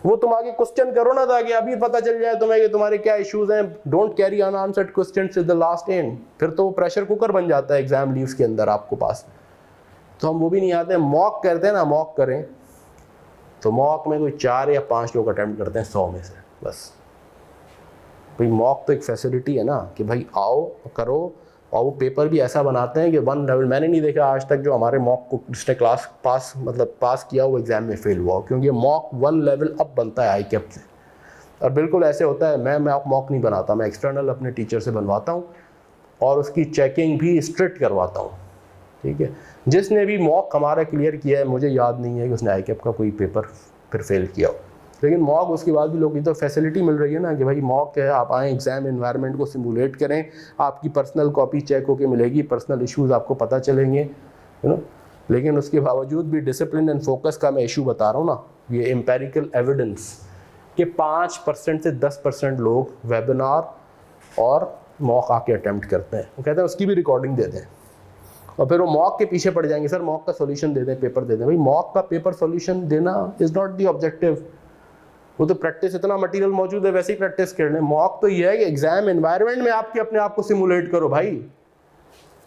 वो तुम आगे क्वेश्चन करो ना, ताकि अभी पता चल जाए तुम्हें कि तुम्हारे क्या इश्यूज हैं। Don't carry unanswered questions to the last end, फिर तो वो प्रेशर कुकर बन जाता है एग्जाम लीव्स के अंदर आपको पास। तो हम वो भी नहीं आते, मॉक करते हैं ना, मॉक करें तो मॉक में कोई 4 या 5 लोग अटेम्प्ट करते हैं 100 में से, बस। भाई मॉक तो एक फैसिलिटी है ना, कि भाई आओ करो, और वो पेपर भी ऐसा बनाते हैं कि 1 लेवल, मैंने नहीं देखा आज तक जो हमारे मॉक को जिसने क्लास पास किया वो एग्जाम में फेल हुआ, क्योंकि मॉक 1 लेवल अब बनता है आईकेप से। और बिल्कुल ऐसे होता है, मैं मॉक नहीं बनाता, मैं एक्सटर्नल अपने टीचर से बनवाता हूँ, और उसकी चेकिंग भी स्ट्रिक्ट करवाता हूँ, ठीक है। जिसने भी मॉक हमारा क्लियर किया है, मुझे याद नहीं है कि उसने आईकेप का कोई पेपर फिर फेल किया हो। लेकिन मॉक उसके बाद भी लोग, ये तो फैसिलिटी मिल रही है ना, कि भाई मॉक है, आप आएँ, एग्जाम एनवायरनमेंट को सिमुलेट करें, आपकी पर्सनल कॉपी चेक होके मिलेगी, पर्सनल इश्यूज आपको पता चलेंगे, यू नो। लेकिन उसके बावजूद भी डिसिप्लिन एंड फोकस का मैं इशू बता रहा हूँ ना, ये एम्पेरिकल एविडेंस कि 5% से 10% लोग वेबिनार और मॉक आके अटैम्प्ट करते हैं। वो कहते हैं उसकी भी रिकॉर्डिंग दे दें, और फिर वो मॉक के पीछे पड़ जाएंगे, सर मॉक का सॉल्यूशन दे दें, पेपर दे दें। भाई मॉक का पेपर सॉल्यूशन देना इज़ नॉट द ऑब्जेक्टिव। वो तो प्रैक्टिस, इतना मटेरियल मौजूद है, वैसे ही प्रैक्टिस कर लें। मॉक तो ये है कि एग्जाम एनवायरनमेंट में आपके अपने आप को सिमुलेट करो। भाई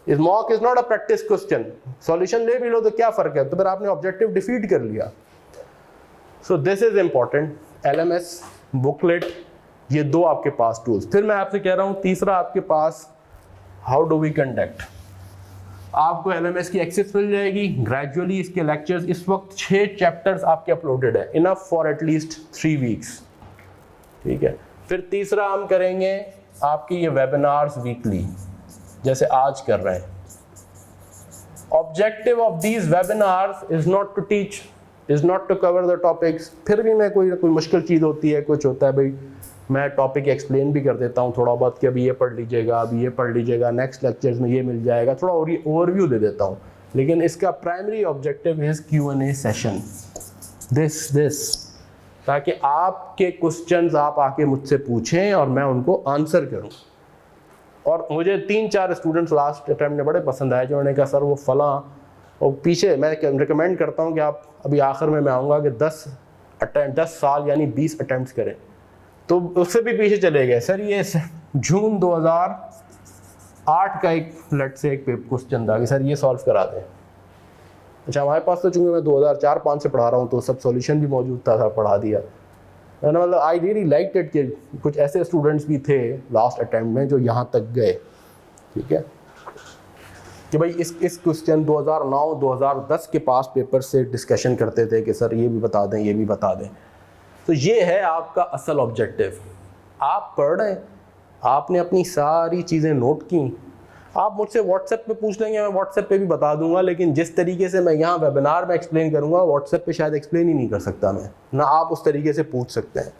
इस mock is not a practice question, solution ले भी लो तो क्या फ़र्क है, तो फिर आपने ऑब्जेक्टिव डिफीट कर लिया। सो this is important, LMS booklet, ये 2 आपके पास टूल्स। फिर मैं आपसे कह रहा हूँ तीसरा आपके पास, हाउ डू वी कंडक्ट। आपको LMS की एक्सेस मिल जाएगी ग्रेजुअली। इसके लेक्चर्स इस वक्त 6 चैप्टर्स आपके अपलोडेड है, इनफ फॉर एटलीस्ट 3 वीक्स, ठीक है। फिर तीसरा हम करेंगे आपकी ये वेबिनार्स वीकली, जैसे आज कर रहे हैं। Objective of these webinars is not to teach, is not to cover the topics. फिर भी मैं कोई मुश्किल चीज़ होती है, कुछ होता है, भाई मैं टॉपिक एक्सप्लेन भी कर देता हूँ थोड़ा बहुत, कि अभी ये पढ़ लीजिएगा, अभी ये पढ़ लीजिएगा, नेक्स्ट लेक्चर्स में ये मिल जाएगा, थोड़ा ओवरव्यू दे देता हूँ। लेकिन इसका primary objective is Q&A session. This ताकि आपके क्वेश्चंस आप आके मुझसे पूछें और मैं उनको आंसर करूं। और मुझे 3-4 स्टूडेंट्स लास्ट अटैम्प्ट में बड़े पसंद आए, जो उन्होंने कहा सर वो फला, और पीछे मैं रिकमेंड करता हूं कि आप अभी आखिर में मैं आऊँगा कि 10 साल यानी 20 अटैम्प्ट्स करें। तो उससे भी पीछे चले गए सर, ये जून 2008 का एक लेट से एक क्वेश्चन था कि सर ये सॉल्व करा दें। अच्छा, हमारे पास तो चूँकि मैं 2004-05 से पढ़ा रहा हूँ तो सब सॉल्यूशन भी मौजूद था, सर पढ़ा दिया मैंने। मतलब आई रियली लाइक इट कि कुछ ऐसे स्टूडेंट्स भी थे लास्ट अटैम्प्ट में जो यहाँ तक गए, ठीक है, कि भाई इस क्वेश्चन 2009-2010 के पास पेपर से डिस्कशन करते थे कि सर ये भी बता दें, ये भी बता दें। तो ये है आपका असल ऑब्जेक्टिव। आप पढ़ रहे हैं, आपने अपनी सारी चीज़ें नोट की, आप मुझसे व्हाट्सएप पे पूछ लेंगे, मैं व्हाट्सएप पे भी बता दूंगा, लेकिन जिस तरीके से मैं यहाँ वेबिनार में एक्सप्लेन करूँगा व्हाट्सएप पे शायद एक्सप्लेन ही नहीं कर सकता मैं, ना आप उस तरीके से पूछ सकते हैं।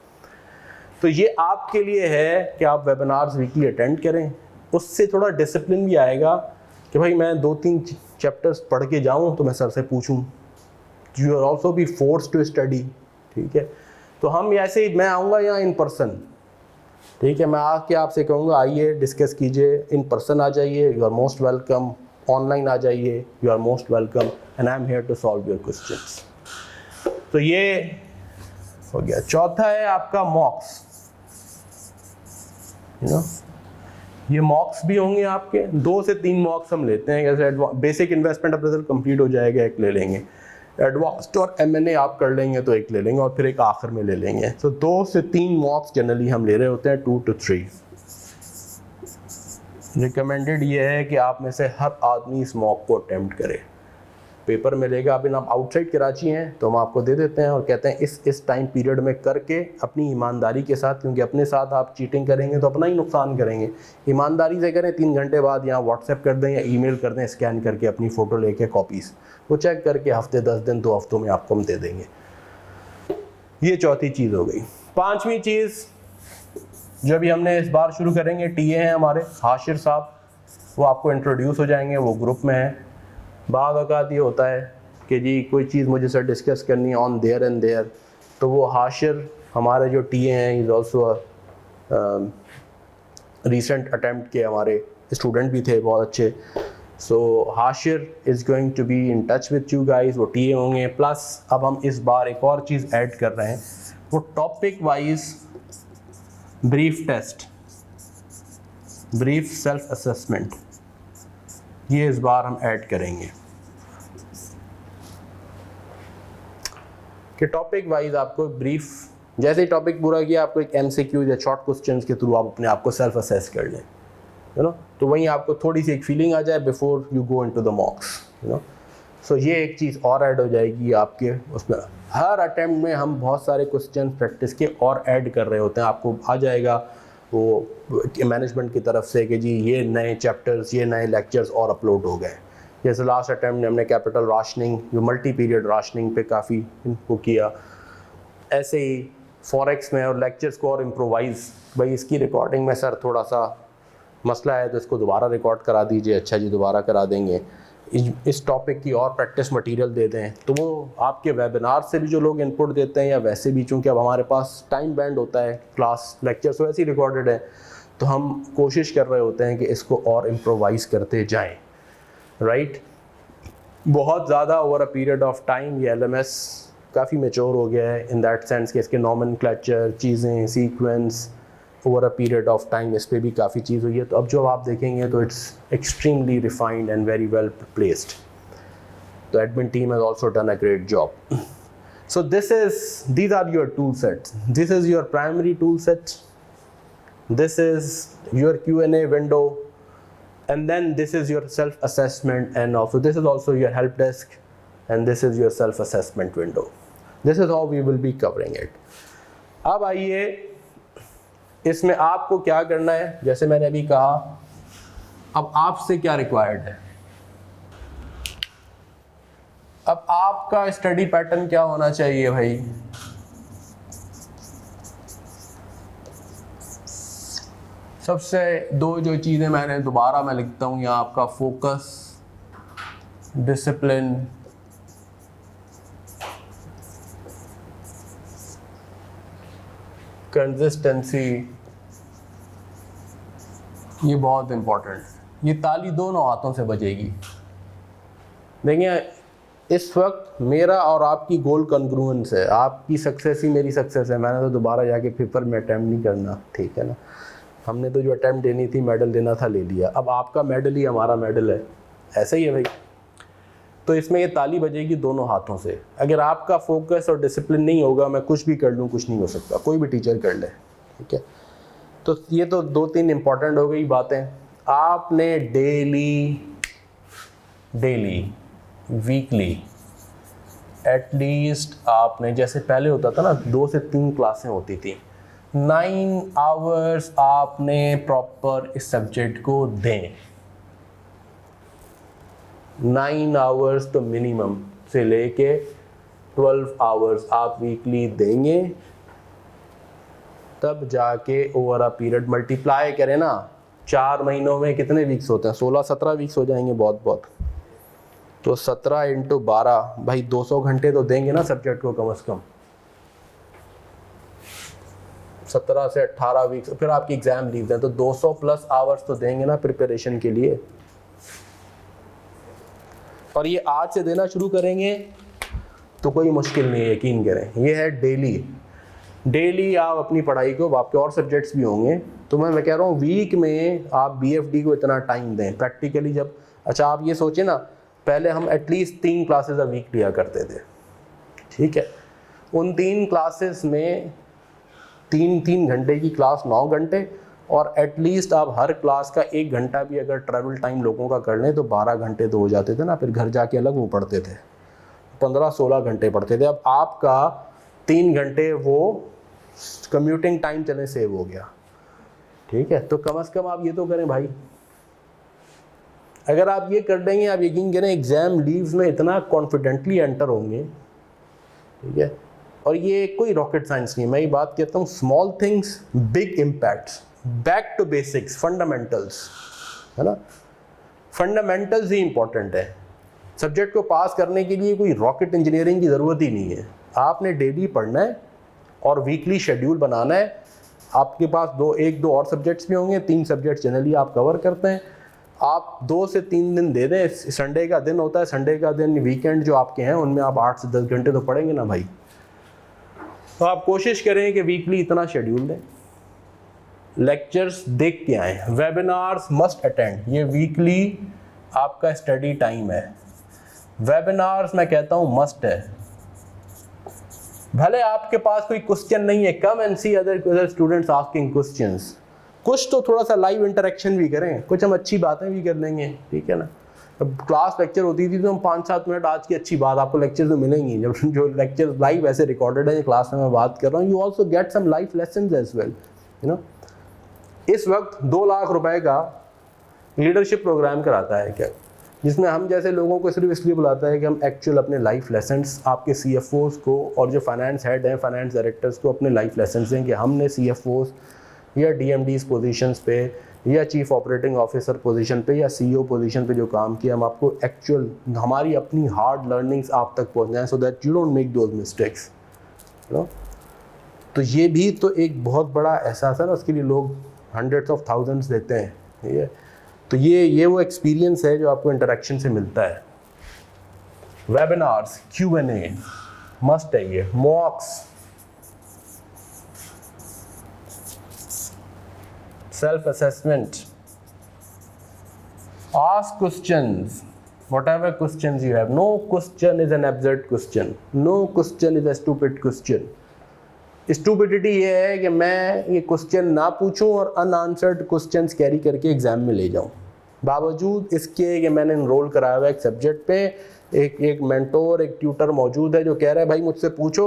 तो ये आपके लिए है कि आप वेबिनार्स वीकली अटेंड करें, उससे थोड़ा डिसिप्लिन भी आएगा कि भाई मैं 2-3 चैप्टर्स पढ़ के जाऊँ तो मैं सर से पूछूँ। You are also be force to study, ठीक है। तो हम ऐसे ही, मैं आऊँगा यहाँ इन पर्सन, ठीक है, मैं आके आपसे कहूँगा आइए डिस्कस कीजिए, इन पर्सन आ जाइए, you are most welcome, online आ जाइए, you are most welcome, and I am here to solve your questions. तो ये हो गया। चौथा है आपका मॉक्स, ये मॉक्स भी होंगे आपके, 2 से 3 मॉक्स हम लेते हैं। जैसे बेसिक इन्वेस्टमेंट अप्रेजल कंप्लीट हो जाएगा, एक ले लेंगे, एडवांस्ड और M&A आप कर लेंगे तो एक ले लेंगे, और फिर एक आखिर में ले लेंगे। तो 2 से 3 मॉक्स जनरली हम ले रहे होते हैं, 2 to 3। रिकमेंडेड ये है कि आप में से हर आदमी इस मॉक को अटेम्प्ट करे। पेपर मिलेगा, अभी आप आउटसाइड कराची हैं तो हम आपको दे देते हैं और कहते हैं इस टाइम पीरियड में करके अपनी ईमानदारी के साथ, क्योंकि अपने साथ आप चीटिंग करेंगे तो अपना ही नुकसान करेंगे। ईमानदारी से करें, 3 घंटे बाद यहाँ व्हाट्सएप कर दें या ईमेल कर दें, स्कैन करके अपनी फ़ोटो लेके कॉपीज़ वो चेक करके हफ्ते 10 दिन 2 हफ्तों में आपको हम दे देंगे। ये चौथी चीज़ हो गई। 5वीं चीज़ जो भी हमने इस बार शुरू करेंगे, टीए हैं हमारे हाशिर साहब, वो आपको इंट्रोड्यूस हो जाएंगे, वो ग्रुप में है। बाद औक़ात ये होता है कि जी कोई चीज़ मुझे सर डिस्कस करनी है ऑन देयर एंड देयर, तो वो हाशिर हमारे जो टीए हैं, इज़ ऑल्सो रिसेंट अटेम्प्ट के हमारे स्टूडेंट भी थे बहुत अच्छे। So Hashir is going to be in touch with you guys, वो टीए होंगे। प्लस अब हम इस बार एक और चीज़ ऐड कर रहे हैं, वो topic wise brief test, brief self assessment, ये इस बार हम ऐड करेंगे कि टॉपिक वाइज आपको ब्रीफ, जैसे ही टॉपिक पूरा किया आपको एक MCQ या शॉर्ट क्वेश्चंस के थ्रू आप अपने आप को सेल्फ असेस कर लें, यू नो, तो वहीं आपको थोड़ी सी एक फीलिंग आ जाए before you go into the mocks, you know. So ये एक चीज़ और ऐड हो जाएगी आपके उसमें। हर अटेम्प्ट में हम बहुत सारे क्वेश्चन प्रैक्टिस के और ऐड कर रहे होते हैं, आपको आ जाएगा वो मैनेजमेंट की तरफ से कि जी ये नए चैप्टर्स, ये नए लेक्चर्स और अपलोड हो गए। जैसे लास्ट अटेम्प्ट में हमने कैपिटल राशनिंग, जो मल्टी पीरियड राशनिंग पे काफ़ी इनको किया, ऐसे ही फॉरेक्स में और लेक्चर्स को और इम्प्रोवाइज़, भाई इसकी रिकॉर्डिंग में सर थोड़ा सा मसला है तो इसको दोबारा रिकॉर्ड करा दीजिए, अच्छा जी दोबारा करा देंगे, इस टॉपिक की और प्रैक्टिस मटेरियल दे दें। तो वो आपके वेबिनार से भी जो लोग इनपुट देते हैं या वैसे भी, चूँकि अब हमारे पास टाइम बैंड होता है, क्लास लेक्चर्स वैसे ही रिकॉर्डेड है, तो हम कोशिश कर रहे होते हैं कि इसको और इम्प्रोवाइज़ करते जाएं, राइट। बहुत ज़्यादा over a period of time ये LMS काफ़ी मैच्योर हो गया है इन दैट सेंस कि इसके नॉमेनक्लेचर, चीज़ें, sequence, over a period of time इस पर भी काफ़ी चीज़ हुई है। तो अब जो आप देखेंगे तो it's extremely refined and very well placed. तो admin team has also done a great job. So these are your tool sets. This is your primary tool set. This is your Q&A window, and then this is your self-assessment, and also this is also your help desk, and this is your self-assessment window. This is how we will be covering it. अब आइए इसमें आपको क्या करना है, जैसे मैंने अभी कहा, अब आपसे क्या रिक्वायर्ड है। अब आपका स्टडी पैटर्न क्या होना चाहिए भाई, सबसे 2 जो चीज़ें मैंने दोबारा मैं लिखता हूँ यहाँ, आपका फोकस, डिसिप्लिन कंसिस्टेंसी, ये बहुत इंपॉर्टेंट। ये ताली दोनों हाथों से बजेगी। देखिए इस वक्त मेरा और आपकी गोल कॉन्ग्रुएंस है, आपकी सक्सेस ही मेरी सक्सेस है। मैंने तो दोबारा जाके पेपर में अटैम्प्ट नहीं करना, ठीक है ना। हमने तो जो अटैम्प्ट देनी थी, मेडल देना था, ले लिया। अब आपका मेडल ही हमारा मेडल है, ऐसा ही है भाई। तो इसमें ये ताली बजेगी दोनों हाथों से। अगर आपका फोकस और डिसिप्लिन नहीं होगा, मैं कुछ भी कर लूँ कुछ नहीं हो सकता, कोई भी टीचर कर ले, ठीक है। तो ये तो 2-3 इंपॉर्टेंट हो गई बातें। आपने डेली वीकली एटलीस्ट आपने, जैसे पहले होता था ना 2 से 3 क्लासें होती थी, 9 आवर्स आपने प्रॉपर इस सब्जेक्ट को दें। 9 आवर्स तो मिनिमम से लेके 12 आवर्स आप वीकली देंगे, तब जाके ओवर अ पीरियड मल्टीप्लाई करें ना। 4 महीनों में कितने वीक्स होते हैं? 16-17 वीक्स हो जाएंगे बहुत। तो 17 × 12 भाई 200 घंटे तो देंगे ना सब्जेक्ट को कम से कम। 17 से 18 वीक्स, फिर आपकी एग्जाम लीव है तो 200 प्लस आवर्स तो देंगे ना प्रिपरेशन के लिए। और ये आज से देना शुरू करेंगे तो कोई मुश्किल नहीं है, यकीन करें। ये है डेली आप अपनी पढ़ाई को, आपके और सब्जेक्ट्स भी होंगे, तो मैं कह रहा हूँ वीक में आप BFD को इतना टाइम दें प्रैक्टिकली। जब अच्छा आप ये सोचें ना, पहले हम एटलीस्ट 3 क्लासेस अ वीक लिया करते थे, ठीक है। उन 3 क्लासेस में 3 घंटे की क्लास 9 घंटे, और एटलीस्ट आप हर क्लास का 1 घंटा भी अगर ट्रैवल टाइम लोगों का कर लें तो 12 घंटे तो हो जाते थे ना। फिर घर जाके अलग वो पढ़ते थे, 15-16 घंटे पढ़ते थे। अब आपका 3 घंटे वो कम्यूटिंग टाइम चले सेव हो गया, ठीक है। तो कम से कम आप ये तो करें भाई। अगर आप ये कर देंगे, आप यकीन करें एग्जाम लीव्स में इतना कॉन्फिडेंटली एंटर होंगे, ठीक है। और ये कोई रॉकेट साइंस नहीं है, मैं ये बात कहता हूँ small things big impacts, back to basics, fundamentals, है ना। फंडामेंटल्स ही इंपॉर्टेंट है। सब्जेक्ट को पास करने के लिए कोई रॉकेट इंजीनियरिंग की ज़रूरत ही नहीं है। आपने डेली पढ़ना है और वीकली शेड्यूल बनाना है। आपके पास 1-2 और सब्जेक्ट्स भी होंगे, 3 सब्जेक्ट्स जनरली आप कवर करते हैं। आप 2 से 3 दिन दे दें। संडे का दिन होता है, संडे का दिन, वीकेंड जो आपके हैं उनमें आप 8 से 10 घंटे तो पढ़ेंगे ना भाई। तो आप कोशिश करें कि वीकली इतना शेड्यूल दें। लेक्चर्स देख के आएँ, वेबिनार्स मस्ट अटेंड। ये वीकली आपका स्टडी टाइम है। वेबिनार्स मैं कहता हूँ मस्ट है। भले आपके पास कोई क्वेश्चन नहीं है, come and see other students asking questions. कुछ तो थोड़ा सा लाइव इंटरेक्शन भी करें, कुछ हम अच्छी बातें भी कर लेंगे, ठीक है ना। अब क्लास लेक्चर होती थी तो हम 5-7 मिनट, आज की अच्छी बात, आपको लेक्चर तो मिलेंगी। जब जो लेक्चर लाइव ऐसे रिकॉर्डेड है क्लास में मैं बात कर रहा हूँ, you also get some life lessons as well, you know. इस वक्त 2 लाख रुपए का लीडरशिप प्रोग्राम कराता है क्या, जिसमें हम जैसे लोगों को सिर्फ इसलिए बुलाता है कि हम एक्चुअल अपने लाइफ लेसन्स आपके CFOs को और जो फाइनेंस हेड हैं, फाइनेंस डायरेक्टर्स को अपने लाइफ लेसन्स दें कि हमने CFOs या DMDs पोजीशंस पे या चीफ ऑपरेटिंग ऑफिसर पोजीशन पे या CEO पोजीशन पे जो काम किया, हम आपको एक्चुअल हमारी अपनी हार्ड लर्निंग्स आप तक पहुंचाएं, so that you don't make those mistakes, you know. तो ये भी तो एक बहुत बड़ा एहसास है ना, उसके लिए लोग हंड्रेड्स ऑफ थाउजेंड्स देते हैं, ठीक है। तो ये वो एक्सपीरियंस है जो आपको इंटरेक्शन से मिलता है। वेबिनार्स, Q&A मस्ट है। ये मॉक्स, self assessment, ask questions, whatever questions you have. No question is an absurd question. No question is a stupid question. Stupidity ये है कि मैं ये क्वेश्चन ना पूछूं और अनआंसर्ड क्वेश्चंस कैरी करके एग्जाम में ले जाऊं, बावजूद इसके कि मैंने इनरोल कराया हुआ एक सब्जेक्ट पे एक मेंटोर, एक ट्यूटर मौजूद है जो कह रहा है भाई मुझसे पूछो,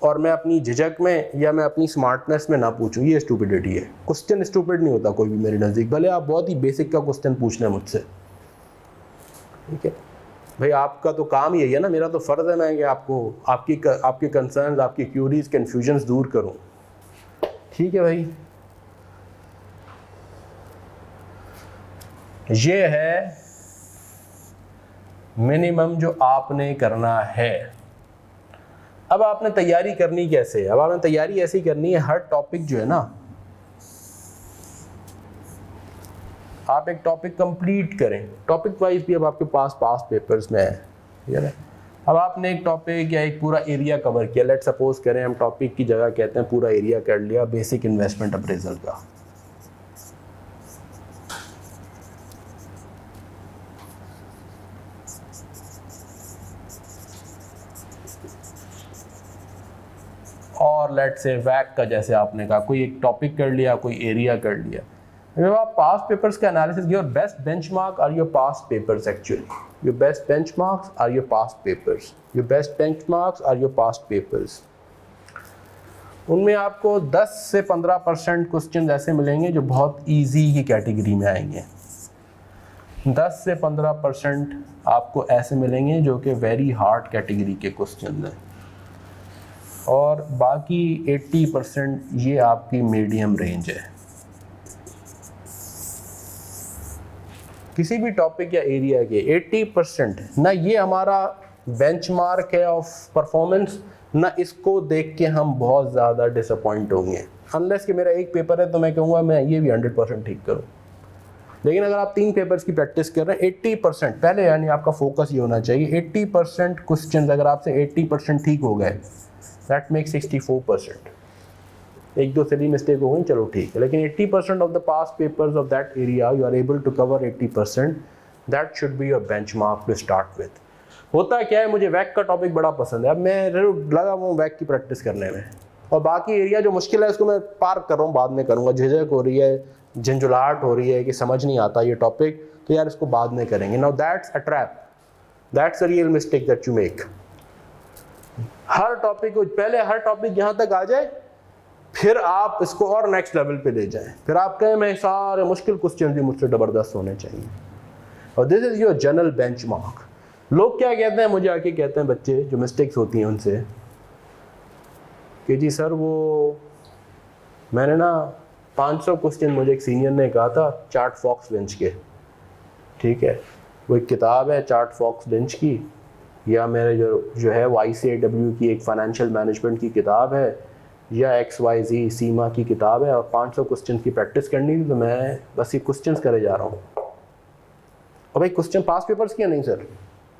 और मैं अपनी झिझक में या मैं अपनी स्मार्टनेस में ना पूछूं। ये स्टूपिडिटी है। क्वेश्चन स्टूपिड नहीं होता कोई भी मेरे नज़दीक, भले आप बहुत ही बेसिक का क्वेश्चन पूछ लें मुझसे, ठीक है भाई। आपका तो काम ही है ना, मेरा तो फ़र्ज़ है मैं कि आपको आपके कंसर्न्स, आपकी क्यूरीज, कन्फ्यूजन्स दूर करूं, ठीक है भाई। ये है मिनिमम जो आपने करना है। अब आपने तैयारी करनी कैसे है? अब आपने तैयारी ऐसी करनी है, हर टॉपिक जो है ना, आप एक टॉपिक कंप्लीट करें, टॉपिक वाइज भी अब आपके पास पास पेपर्स में है, ठीक है ना। अब आपने एक टॉपिक या एक पूरा एरिया कवर किया, लेट सपोज करें हम टॉपिक की जगह कहते हैं पूरा एरिया कर लिया बेसिक इन्वेस्टमेंट अप्रेजल का। और लेट से वैक का जैसे आपने कहा कोई एक टॉपिक कर लिया, कोई एरिया कर लिया। जब आप पास्ट पेपर्स का analysis, your best benchmark are your past papers actually, your best benchmarks are your past papers, your best benchmarks are your past papers. उनमें आपको 10 से 15% क्वेश्चन ऐसे मिलेंगे जो बहुत इजी की कैटेगरी में आएंगे। 10 से 15% आपको ऐसे मिलेंगे जो कि वेरी हार्ड कैटेगरी के क्वेश्चन हैं, और बाकी 80% ये आपकी मीडियम रेंज है। किसी भी टॉपिक या एरिया के 80% ना ये हमारा बेंचमार्क है ऑफ परफॉर्मेंस, ना इसको देख के हम बहुत ज़्यादा डिसअपॉइंट होंगे। अनलेस कि मेरा एक पेपर है तो मैं कहूँगा मैं ये भी 100% ठीक करूँ। लेकिन अगर आप 3 पेपर्स की प्रैक्टिस कर रहे हैं 80% पहले, यानी आपका फोकस ये होना चाहिए 80% क्वेश्चन अगर आपसे 80% ठीक हो गए, दैट मेक्स 64%। एक दो सिली मिस्टेक हो गई चलो ठीक है, लेकिन 80% of the past papers of that area you are able to cover 80%, that should be your benchmark to start with. होता क्या है, मुझे वैक का टॉपिक बड़ा पसंद है, अब मैं लगा हुआ हूँ वैक की प्रैक्टिस करने में, और बाकी एरिया जो मुश्किल है उसको मैं पार कर रहा हूँ, बाद में करूँगा। झिझक हो रही है, झंझुलाहट हो रही है कि समझ नहीं आता ये टॉपिक, तो यार इसको बाद में करेंगे। Now that's a trap, that's a real mistake that you make. Her topic को पहले, हर टॉपिक यहाँ तक आ जाए, फिर आप इसको और नेक्स्ट लेवल पे ले जाएं, फिर आप कहें मैं सारे मुश्किल क्वेश्चन भी मुझसे ज़बरदस्त होने चाहिए, और this is your general benchmark. लोग क्या कहते हैं, मुझे आके कहते हैं बच्चे जो मिस्टेक्स होती हैं उनसे कि जी सर वो मैंने ना 500 क्वेश्चन, मुझे एक सीनियर ने कहा था चार्ट फॉक्स बेंच के, ठीक है, वो एक किताब है चार्ट फॉक्स बेंच की, या मेरे जो है वो ICAW की एक फाइनेंशियल मैनेजमेंट की किताब है, या XYZ सीमा की किताब है, और 500 क्वेश्चन की प्रैक्टिस करनी थी, तो मैं बस ये क्वेश्चंस करे जा रहा हूँ। और भाई क्वेश्चन पास पेपर्स किया नहीं सर,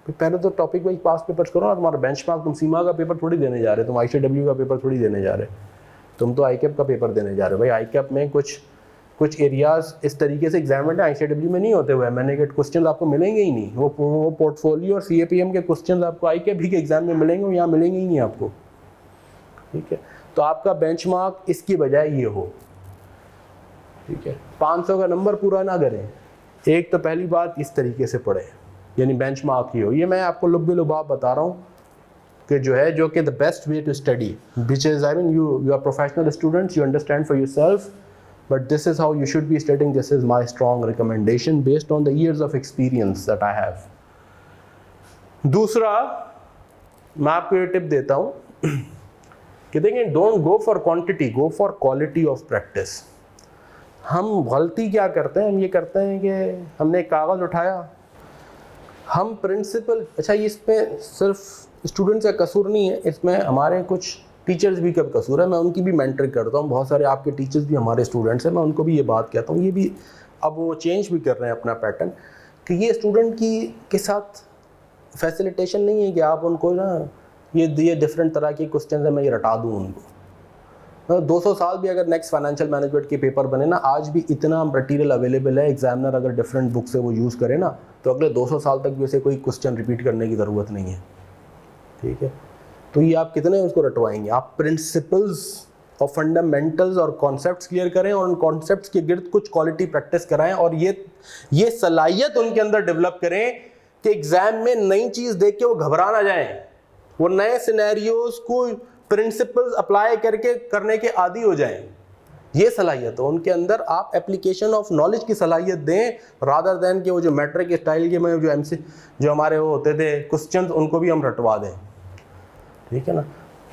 पहले तो टॉपिक वाइज पास पेपर्स करो ना। तुम्हारा बेंचमार्क, तुम सीमा का पेपर थोड़ी देने जा रहे, तुम ICAW का पेपर थोड़ी देने जा रहे, तुम तो ICAP का पेपर देने जा रहे हो। भाई ICAP में कुछ एरियाज इस तरीके से एग्जामिनेड है, ICAW में नहीं होते हुए, मैंने के क्वेश्चन आपको मिलेंगे ही नहीं। वो पोर्टफोलियो और CAPM के क्वेश्चन आपको ICAP के एग्जाम में मिलेंगे, वो यहाँ मिलेंगे ही नहीं आपको, ठीक है। तो आपका बेंचमार्क इसकी बजाय ये हो, ठीक है। 500 का नंबर पूरा ना करें, एक तो पहली बात इस तरीके से पढ़े, यानी बेंचमार्क ही हो। ये मैं आपको लुब्बे-लुबाब बता रहा हूँ कि जो है, जो कि the best way to study, which is I mean you are professional students, you understand for yourself, but this is how you should be studying, this is my strong recommendation based on the years of experience that I have. दूसरा मैं आपको ये टिप देता हूँ कि देखिए, don't go for quantity, go for quality of practice. हम गलती क्या करते हैं, हम ये करते हैं कि हमने एक कागज़ उठाया, हम प्रिंसिपल, अच्छा इसमें सिर्फ स्टूडेंट्स का कसूर नहीं है, इसमें हमारे कुछ टीचर्स भी का कसूर है। मैं उनकी भी मेंटरिंग करता हूँ, बहुत सारे आपके टीचर्स भी हमारे स्टूडेंट्स हैं, मैं उनको भी ये बात कहता हूँ, ये भी अब वो चेंज भी कर रहे हैं अपना पैटर्न, कि ये स्टूडेंट के साथ फैसिलिटेशन नहीं है कि आप उनको ना ये डिफरेंट तरह के क्वेश्चन है मैं ये रटा दूँ उनको। 200 साल भी अगर नेक्स्ट फाइनेंशियल मैनेजमेंट के पेपर बने ना, आज भी इतना मटेरियल अवेलेबल है, एग्जामिनर अगर डिफरेंट बुक से वो यूज़ करे ना, तो अगले 200 साल तक भी उसे कोई क्वेश्चन रिपीट करने की ज़रूरत नहीं है, ठीक है। तो ये आप कितने उसको रटवाएंगे, आप प्रिंसिपल्स और फंडामेंटल्स और कॉन्सेप्ट्स क्लियर करें, और उन कॉन्सेप्ट्स के गिर्द कुछ क्वालिटी प्रैक्टिस कराएं, और ये सलाहियत उनके अंदर डेवलप करें कि एग्जाम में नई चीज़ देख के वो घबरा ना जाएं, वो नए सिनेरियोज को प्रिंसिपल्स अप्लाई करने के आदी हो जाएं। ये सलाहियत हो उनके अंदर, आप एप्लीकेशन ऑफ नॉलेज की सलाहियत दें, रादर देन कि वो जो मैट्रिक स्टाइल के में जो हमारे वो होते थे क्वेश्चन, उनको भी हम रटवा दें, ठीक है ना।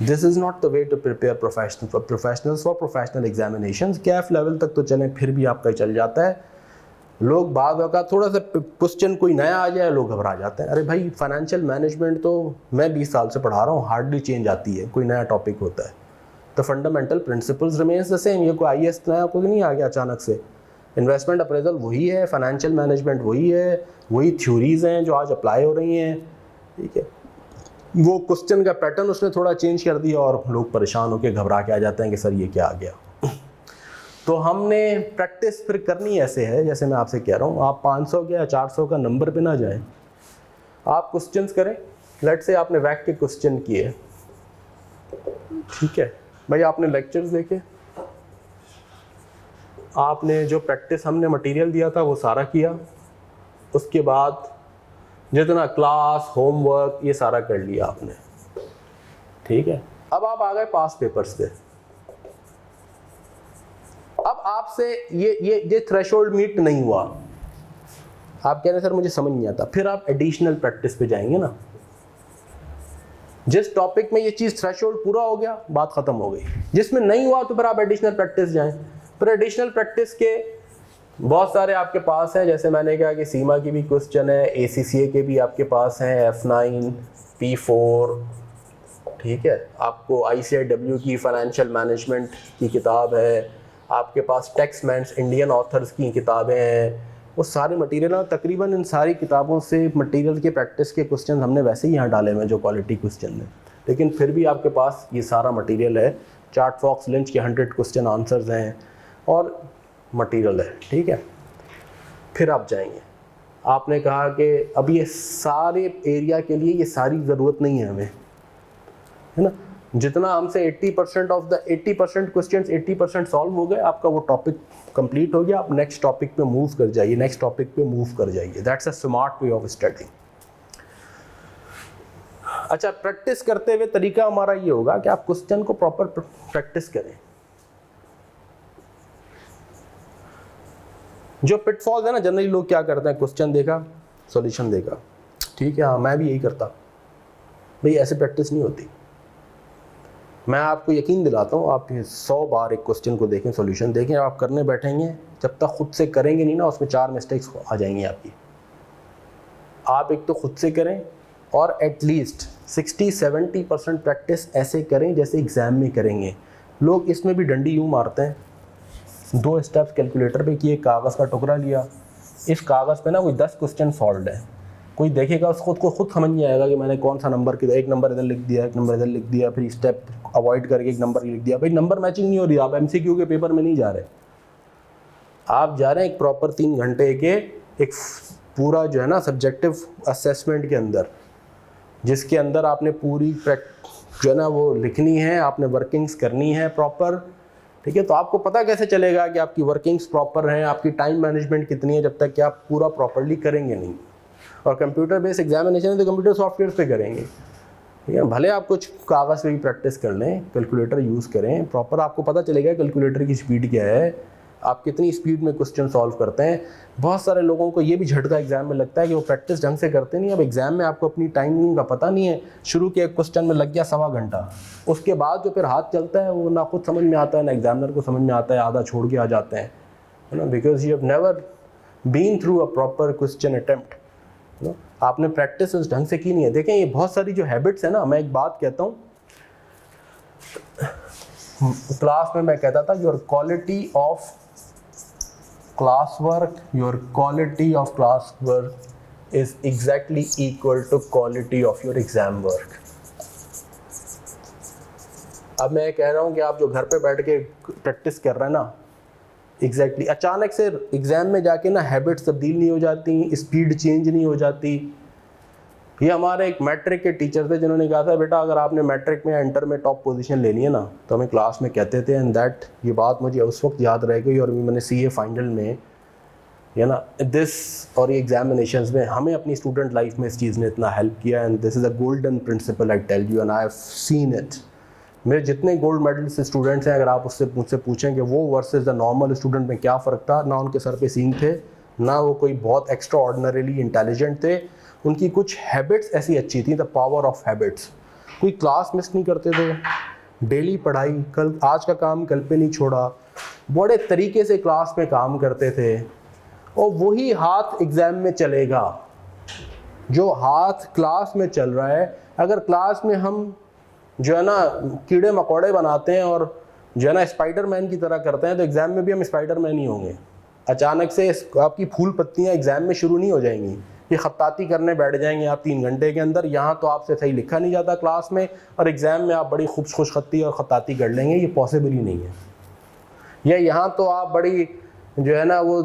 This is not the way to prepare professionals for professional examinations. CAF level तक तो चलें, फिर भी आपका चल जाता है, लोग बाद वक़्त थोड़ा सा क्वेश्चन कोई नया आ जाए, लोग घबरा जाते हैं। अरे भाई फाइनेंशियल मैनेजमेंट तो मैं 20 साल से पढ़ा रहा हूँ, हार्डली चेंज आती है, कोई नया टॉपिक होता है। The fundamental principles remains the same. ये कोई IAS नया कोई नहीं आ गया अचानक से। इन्वेस्टमेंट अप्रेजल वही है, फाइनेंशियल मैनेजमेंट वही है, वही थ्योरीज हैं जो आज अप्लाई हो रही हैं, ठीक है। वो क्वेश्चन का पैटर्न उसने थोड़ा चेंज कर दिया और लोग परेशान होकर घबरा के आ जाते हैं कि सर ये क्या आ गया। तो हमने प्रैक्टिस फिर करनी ऐसे है, जैसे मैं आपसे कह रहा हूँ, आप 500 के या 400 का नंबर पे ना जाएं, आप क्वेश्चंस करें। लेट से आपने वैक के क्वेश्चन किए, ठीक है भाई, आपने लेक्चर्स देखे, आपने जो प्रैक्टिस हमने मटेरियल दिया था वो सारा किया, उसके बाद जितना क्लास होमवर्क ये सारा कर लिया आपने, ठीक है। अब आप आ गए पास पेपर्स पे। अब आपसे ये थ्रेशोल्ड मीट नहीं हुआ, आप कह रहे सर मुझे समझ नहीं आता, फिर आप एडिशनल प्रैक्टिस पे जाएंगे ना। जिस टॉपिक में ये चीज़ थ्रेशोल्ड पूरा हो गया, बात खत्म हो गई। जिसमें नहीं हुआ तो फिर आप एडिशनल प्रैक्टिस जाएं। फिर एडिशनल प्रैक्टिस के बहुत सारे आपके पास हैं, जैसे मैंने कहा कि सीमा की भी क्वेश्चन है, ACCA के भी आपके पास हैं, F9, P4, ठीक है। आपको ICIW की फाइनेंशियल मैनेजमेंट की किताब है, आपके पास टेक्समेंट्स इंडियन ऑथर्स की किताबें हैं, वो सारे मटेरियल हैं। तकरीबन इन सारी किताबों से मटेरियल के प्रैक्टिस के क्वेश्चन हमने वैसे ही यहाँ डाले हुए हैं जो क्वालिटी क्वेश्चन है, लेकिन फिर भी आपके पास ये सारा मटेरियल है। चार्ट फॉक्स लिंच के 100 क्वेश्चन आंसर्स हैं और मटेरियल है, ठीक है। फिर आप जाएंगे, आपने कहा कि अब ये सारे एरिया के लिए ये सारी ज़रूरत नहीं है हमें, है ना। जितना हमसे 80% ऑफ द 80% क्वेश्चंस 80% सॉल्व हो गए, आपका वो टॉपिक कंप्लीट हो गया। आप नेक्स्ट टॉपिक पे मूव कर जाइए, नेक्स्ट टॉपिक पे मूव कर जाइए। That's a smart way of studying. अच्छा, प्रैक्टिस करते हुए तरीका हमारा ये होगा कि आप क्वेश्चन को प्रॉपर प्रैक्टिस करें। जो पिटफॉल्स है ना, जनरली लोग क्या करते हैं, क्वेश्चन देखा सॉल्यूशन देखा, ठीक है, हाँ मैं भी यही करता। भाई ऐसे प्रैक्टिस नहीं होती। मैं आपको यकीन दिलाता हूँ, आप 100 बार एक क्वेश्चन को देखें, सॉल्यूशन देखें, आप करने बैठेंगे, जब तक खुद से करेंगे नहीं ना, उसमें 4 मिस्टेक्स आ जाएंगी आपकी। आप एक तो खुद से करें और एटलीस्ट 60-70% प्रैक्टिस ऐसे करें जैसे एग्ज़ाम में करेंगे। लोग इसमें भी डंडी यूँ मारते हैं, 2 स्टेप्स कैलकुलेटर पे किए, कागज़ का टुकड़ा लिया, इस कागज़ पे ना कोई 10 क्वेश्चन सॉल्व है, कोई देखेगा उसको खुद समझ नहीं आएगा कि मैंने कौन सा नंबर किधर, एक नंबर इधर लिख दिया, एक नंबर इधर लिख दिया, फिर स्टेप अवॉइड करके एक नंबर लिख दिया। भाई नंबर मैचिंग नहीं हो रही। आप MCQ के पेपर में नहीं जा रहे, आप जा रहे हैं एक प्रॉपर 3 घंटे के एक पूरा जो है ना सब्जेक्टिव असेसमेंट के अंदर, जिसके अंदर आपने पूरी जो है ना वो लिखनी है, आपने वर्किंग्स करनी है प्रॉपर, ठीक है। तो आपको पता कैसे चलेगा कि आपकी वर्किंग्स प्रॉपर हैं, आपकी टाइम मैनेजमेंट कितनी है, जब तक कि आप पूरा प्रॉपरली करेंगे नहीं। और कंप्यूटर बेस्ड एग्जामिनेशन है तो कंप्यूटर सॉफ्टवेयर पे करेंगे, ठीक है। भले आप कुछ कागज़ पे भी प्रैक्टिस कर लें, कैलकुलेटर यूज़ करें प्रॉपर, आपको पता चलेगा कैलकुलेटर की स्पीड क्या है, आप कितनी स्पीड में क्वेश्चन सॉल्व करते हैं। बहुत सारे लोगों को ये भी झटका एग्जाम में लगता है कि वो प्रैक्टिस ढंग से करते नहीं। अब एग्जाम में आपको अपनी टाइमिंग का पता नहीं है, शुरू के एक क्वेश्चन में लग गया 1.25 घंटा, उसके बाद जो फिर हाथ चलता है वो ना खुद समझ में आता है ना एग्जामिनर को समझ में आता है, आधा छोड़ के आ जाते हैं, है ना, because you have never been through a proper question attempt. आपने प्रैक्टिस उस ढंग से की नहीं है। देखें ये बहुत सारी जो हैबिट्स है ना, मैं एक बात कहता हूँ, क्लास में मैं कहता था your quality of class work is exactly equal to quality of your exam work. अब मैं कह रहा हूँ कि आप जो घर पे बैठ के प्रैक्टिस कर रहे हैं ना, एग्जैक्टली अचानक से एग्ज़ाम में जाके ना हैबिट्स तब्दील नहीं हो जाती, स्पीड चेंज नहीं हो जाती। ये हमारे एक मैट्रिक के टीचर थे जिन्होंने कहा था, बेटा अगर आपने मैट्रिक में इंटर में टॉप पोजीशन लेनी है ना, तो हमें क्लास में कहते थे, एंड दैट ये बात मुझे उस वक्त याद रह गई। और मैंने CA फाइनल में, है ना, दिस और ये एग्जामिनेशंस में हमें अपनी स्टूडेंट लाइफ में इस चीज़ ने इतना हेल्प किया, and this is a golden principle, I tell you, and I have seen it. मेरे जितने गोल्ड मेडलिस्ट स्टूडेंट्स हैं, अगर आप मुझसे पूछें कि वो वर्सेस द नॉर्मल स्टूडेंट में क्या फ़र्क था, ना उनके सर पे सींग थे, ना वो कोई बहुत एक्स्ट्रा ऑर्डिनरीली इंटेलिजेंट थे, उनकी कुछ हैबिट्स ऐसी अच्छी थी, द पावर ऑफ हैबिट्स। कोई क्लास मिस नहीं करते थे, डेली पढ़ाई, कल आज का काम कल पे नहीं छोड़ा, बड़े तरीके से क्लास में काम करते थे। और वही हाथ एग्ज़ाम में चलेगा। जो हाथ क्लास में चल रहा है, अगर क्लास में हम जो है ना कीड़े मकोड़े बनाते हैं और जो है ना स्पाइडरमैन की तरह करते हैं, तो एग्ज़ाम में भी हम स्पाइडरमैन ही होंगे। अचानक से आपकी फूल पत्तियाँ एग्ज़ाम में शुरू नहीं हो जाएंगी, ये खत्ताती करने बैठ जाएंगे आप 3 घंटे के अंदर। यहाँ तो आपसे सही लिखा नहीं जाता क्लास में, और एग्ज़ाम में आप बड़ी खुश खत्ती और खत्ताती कर लेंगे, ये पॉसिबल ही नहीं है। या यहाँ तो आप बड़ी जो है ना वो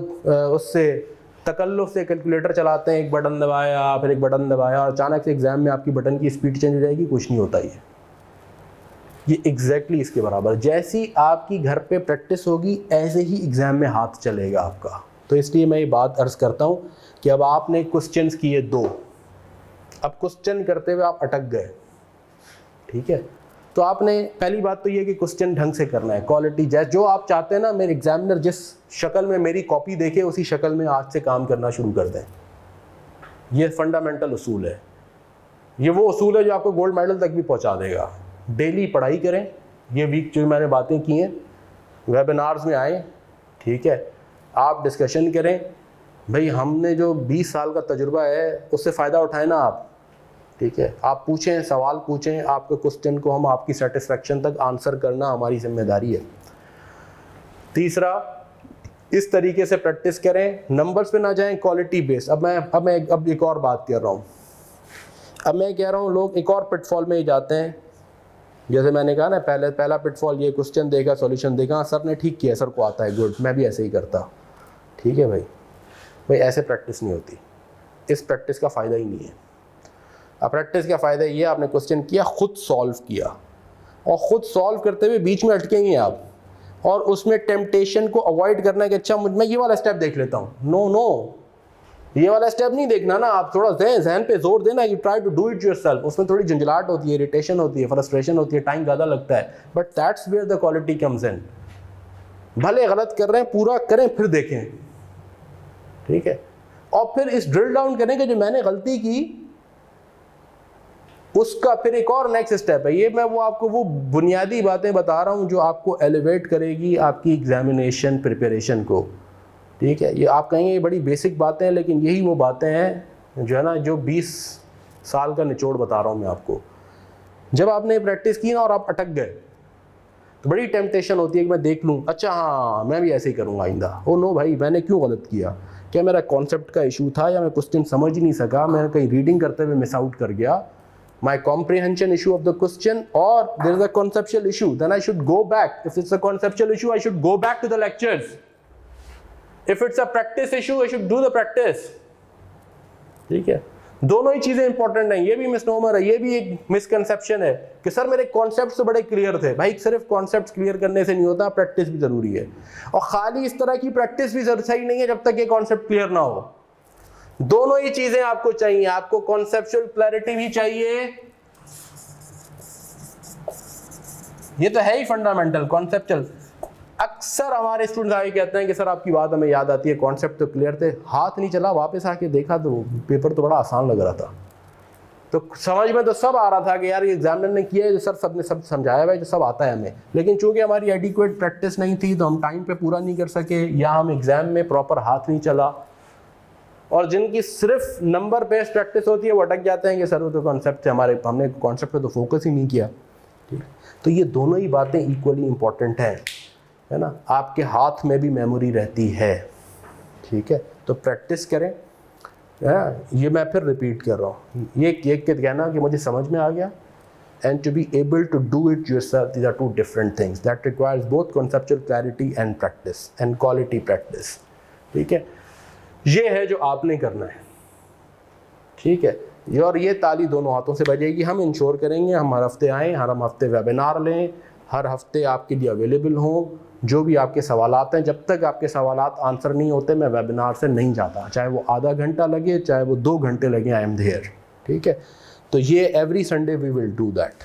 उससे तकल्लुफ़ से कैलकुलेटर चलाते हैं, एक बटन दबाया फिर एक बटन दबाया, और अचानक से एग्ज़ाम में आपकी बटन की स्पीड चेंज हो जाएगी, कुछ नहीं होता ये एग्जैक्टली इसके बराबर। जैसी आपकी घर पे प्रैक्टिस होगी ऐसे ही एग्ज़ाम में हाथ चलेगा आपका। तो इसलिए मैं ये बात अर्ज़ करता हूँ कि अब आपने क्वेश्चंस किए 2, अब क्वेश्चन करते हुए आप अटक गए, ठीक है, तो आपने पहली बात तो ये कि क्वेश्चन ढंग से करना है, क्वालिटी जैसे जो आप चाहते हैं ना, मेरे एग्जामिनर जिस शक्ल में मेरी कॉपी देखे उसी शक्ल में आज से काम करना शुरू कर दें। ये फंडामेंटल उसूल है, ये वो उसूल है जो आपको गोल्ड मेडल तक भी पहुंचा देगा। डेली पढ़ाई करें, ये वीक जो मैंने बातें की हैं, वेबिनार्स में आएँ, ठीक है, आप डिस्कशन करें। भाई हमने जो 20 साल का तजुर्बा है उससे फ़ायदा उठाएं ना आप, ठीक है, आप पूछें, सवाल पूछें, आपके क्वेश्चन को हम आपकी सेटिस्फेक्शन तक आंसर करना हमारी जिम्मेदारी है। तीसरा, इस तरीके से प्रैक्टिस करें, नंबर्स पे ना जाएं, क्वालिटी बेस्ड। अब एक और बात कर रहा हूँ, अब मैं कह रहा हूँ लोग एक और पिटफॉल में ही जाते हैं। जैसे मैंने कहा ना, पहला पिटफॉल ये, क्वेश्चन देखा सॉल्यूशन देखा, सर ने ठीक किया, सर को आता है, गुड, मैं भी ऐसे ही करता, ठीक है भाई ऐसे प्रैक्टिस नहीं होती, इस प्रैक्टिस का फ़ायदा ही नहीं है। अब प्रैक्टिस का फ़ायदा ये, आपने क्वेश्चन किया, ख़ुद सॉल्व किया, और ख़ुद सॉल्व करते हुए बीच में अटकेंगे आप, और उसमें टेम्पटेशन को अवॉइड करना है कि अच्छा मैं ये वाला स्टेप देख लेता हूँ। नो, ये वाला स्टेप नहीं देखना ना, आप थोड़ा जहन पे जोर देना, you try to do it yourself. उसमें थोड़ी झंझलाहट होती है, इरिटेशन होती है, फ्रस्ट्रेशन होती है, टाइम ज़्यादा लगता है, but that's where the quality comes in. भले गलत कर रहे हैं, पूरा करें फिर देखें, ठीक है, और फिर इस ड्रिल डाउन करें कि जो मैंने गलती की उसका फिर एक और नेक्स्ट स्टेप है। ये मैं आपको वो बुनियादी बातें बता रहा हूँ जो आपको एलिवेट करेगी आपकी एग्जामिनेशन प्रिपरेशन को, ठीक है। ये आप कहेंगे ये बड़ी बेसिक बातें हैं, लेकिन यही वो बातें हैं जो है ना, जो 20 साल का निचोड़ बता रहा हूँ मैं आपको। जब आपने प्रैक्टिस की ना और आप अटक गए, तो बड़ी टेम्पटेशन होती है कि मैं देख लूँ, अच्छा हाँ मैं भी ऐसे ही करूँगा आइंदा। ओ नो भाई, मैंने क्यों गलत किया? क्या मेरा कॉन्सेप्ट का इशू था, या मैं क्वेश्चन समझ ही नहीं सका, मैं कहीं रीडिंग करते हुए मिस आउट कर गया, my comprehension issue of the question, or there is a conceptual issue, then I should go back. If it's a conceptual issue, I should go back to the lectures. If it's a practice issue, I should do the practice. ठीक है, दोनों ही चीज़ें इंपॉर्टेंट हैं। ये भी मिसनोमर है, ये भी एक मिसकंसेप्शन है कि सर मेरे कॉन्सेप्ट्स तो बड़े क्लियर थे। भाई सिर्फ कॉन्सेप्ट्स क्लियर करने से नहीं होता, प्रैक्टिस भी ज़रूरी है, और खाली इस तरह की प्रैक्टिस भी सही नहीं है जब तक ये कॉन्सेप्ट क्लियर ना हो। दोनों ही चीजें आपको चाहिए, आपको कॉन्सेप्चुअल क्लैरिटी भी चाहिए, ये तो है ही फंडामेंटल कॉन्सेप्चुअल। अक्सर हमारे स्टूडेंट्स आगे कहते हैं कि सर आपकी बात हमें याद आती है, कॉन्सेप्ट तो क्लियर थे, हाथ नहीं चला, वापस आके देखा तो पेपर तो बड़ा आसान लग रहा था। तो समझ में तो सब आ रहा था कि यार ये एग्जामिनर ने किया है, जो सर सबने सब समझाया है, जो सब आता है हमें, लेकिन चूंकि हमारी एडिक्वेट प्रैक्टिस नहीं थी तो हम टाइम पे पूरा नहीं कर सके, या हम एग्जाम में प्रॉपर हाथ नहीं चला। और जिनकी सिर्फ नंबर बेस्ड प्रैक्टिस होती है वो अटक जाते हैं कि सर वो तो कॉन्सेप्ट है, हमने कॉन्सेप्ट पे तो फोकस ही नहीं किया। ठीक, तो ये दोनों ही बातें इक्वली इम्पॉर्टेंट हैं, है ना। आपके हाथ में भी मेमोरी रहती है, ठीक है, तो प्रैक्टिस करें। ये मैं फिर रिपीट कर रहा हूँ, ये कहना कि मुझे समझ में आ गया, and to be able to do it yourself, these are two different things that requires both conceptual clarity and practice and quality practice। ठीक है, ये है जो आपने करना है, ठीक है। और ये ताली दोनों हाथों से बजेगी। हम इंश्योर करेंगे हम हर हफ्ते आएँ, हर हफ्ते वेबिनार लें, हर हफ्ते आपके लिए अवेलेबल हों। जो भी आपके सवालात हैं, जब तक आपके सवालात आंसर नहीं होते मैं वेबिनार से नहीं जाता, चाहे वो आधा घंटा लगे चाहे वो 2 घंटे लगे, आई एम देयर। ठीक है, तो ये every Sunday we will do that.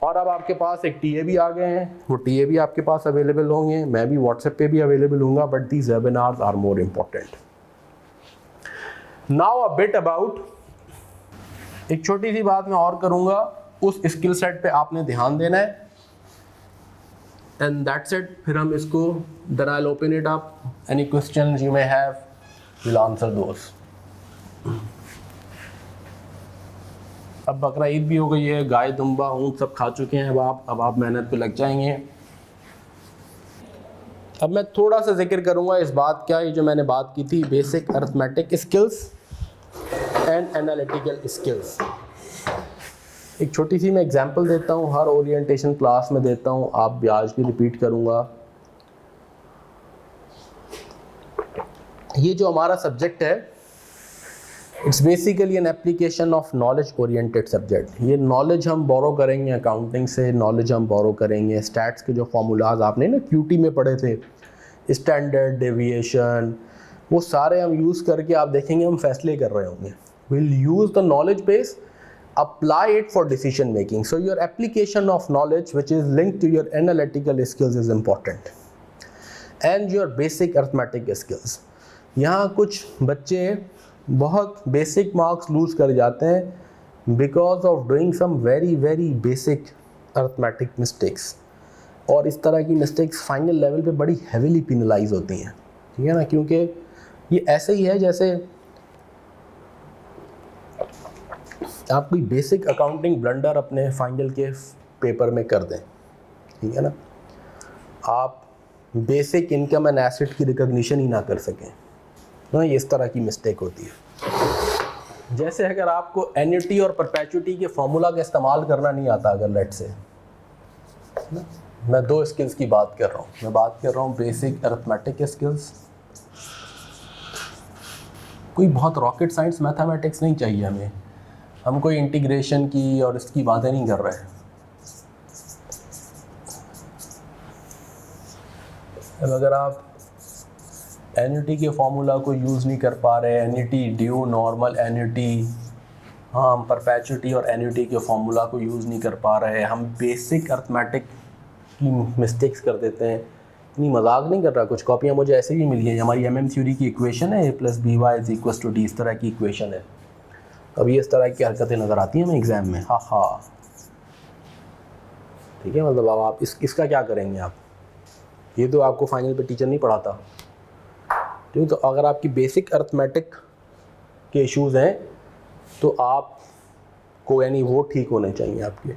और अब आपके पास एक टीए भी आ गए हैं, वो टीए भी आपके पास अवेलेबल होंगे, मैं भी व्हाट्सएप पे भी अवेलेबल हूँगा, but these webinars are more important. Now a bit about, एक छोटी सी बात मैं और करूँगा, उस स्किल सेट पे आपने ध्यान देना है। And that's it. फिर हम इसको then I will open it up, any questions you may have will answer those. अब बकरा ईद भी हो गई है, गाय दुम्बा ऊँट सब खा चुके हैं, अब आप मेहनत पे लग जाएंगे। अब मैं थोड़ा सा जिक्र करूँगा इस बात का, ये जो मैंने बात की थी basic arithmetic skills and analytical skills. एक छोटी सी मैं एग्जांपल देता हूँ, हर ओरिएंटेशन क्लास में देता हूँ, आप भी आज भी रिपीट करूँगा। ये जो हमारा सब्जेक्ट है it's basically an application of knowledge oriented subject. ये नॉलेज हम बोरो करेंगे अकाउंटिंग से, नॉलेज हम बोरो करेंगे स्टैट्स के जो फॉर्मूलाज आपने ना क्यूटी में पढ़े थे, स्टैंडर्ड डेविएशन, वो सारे हम यूज़ करके आप देखेंगे हम फैसले कर रहे होंगे। Will use the knowledge base, apply it for decision making. So your application of knowledge which is linked to your analytical skills is important and your basic arithmetic skills. यहाँ कुछ बच्चे बहुत बेसिक मार्क्स लूज कर जाते हैं because of doing some very very basic arithmetic mistakes, और इस तरह की मिस्टेक्स फाइनल लेवल पे बड़ी हैवीली पिनलाइज होती हैं, ठीक है ना। क्योंकि ये ऐसे ही है जैसे आप कोई बेसिक अकाउंटिंग ब्लंडर अपने फाइनल के पेपर में कर दें, ठीक है ना, आप बेसिक इनकम एंड एसेट की रिकॉग्निशन ही ना कर सकें, ना, ये इस तरह की मिस्टेक होती है। जैसे अगर आपको एन्युटी और परपेचुटी के फॉर्मूला का इस्तेमाल करना नहीं आता, अगर लेट से ना, मैं दो स्किल्स की बात कर रहा हूँ, मैं बात कर रहा हूँ बेसिक अरिथमेटिक स्किल्स। कोई बहुत रॉकेट साइंस मैथमेटिक्स नहीं चाहिए हमें, हम कोई इंटीग्रेशन की और इसकी बातें नहीं कर रहे हैं। अब अगर आप एन्युटी के फॉर्मूला को यूज़ नहीं कर पा रहे, एन्युटी ड्यू, नॉर्मल एन्युटी, हाँ हम परपेचुटी और एन्युटी के फॉर्मूला को यूज़ नहीं कर पा रहे, हम बेसिक अरिथमेटिक की मिस्टेक्स कर देते हैं। नहीं, मजाक नहीं कर रहा, कुछ कॉपियाँ मुझे ऐसे भी मिली है, हमारी MM थ्योरी की इक्वेशन है A+BY = D, इस तरह की इक्वेशन है। अभी इस तरह की हरकतें नज़र आती हैं हमें एग्ज़ाम में, हाँ ठीक है। मतलब अब आप इसका क्या करेंगे आप, ये तो आपको फाइनल पे टीचर नहीं पढ़ाता, ठीक है। तो अगर आपकी बेसिक अरिथमेटिक के इश्यूज़ हैं तो आपको यानी वो ठीक होने चाहिए आपके,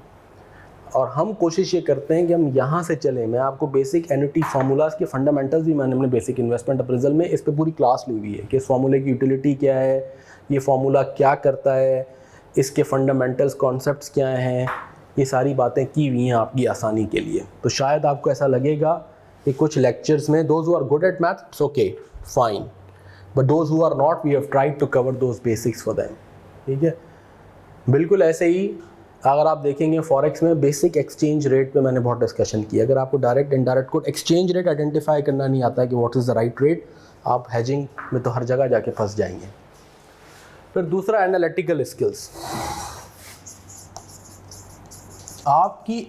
और हम कोशिश ये करते हैं कि हम यहाँ से चलें। मैं आपको बेसिक एन्युटी फार्मूलाज के फंडामेंटल्स भी मैंने अपने बेसिक इन्वेस्टमेंट अप्रेजल में इस पे पूरी क्लास ली हुई है कि इस फार्मूले की यूटिलिटी क्या है, ये फार्मूला क्या करता है, इसके फंडामेंटल्स कॉन्सेप्ट्स क्या हैं, ये सारी बातें की हुई हैं आपकी आसानी के लिए। तो शायद आपको ऐसा लगेगा कि कुछ लेक्चर्स में those who are good at maths it's okay fine, but those who are not we have tried to cover those basics for them, ठीक है। बिल्कुल ऐसे ही अगर आप देखेंगे फॉरेक्स में बेसिक एक्सचेंज रेट पे मैंने बहुत डिस्कशन किया। अगर आपको डायरेक्ट इनडायरेक्ट को एक्सचेंज रेट आइडेंटिफाई करना नहीं आता है कि what is the right rate, आप हेजिंग में तो हर जगह जाके फंस जाएंगे। फिर दूसरा एनालिटिकल स्किल्स। आपकी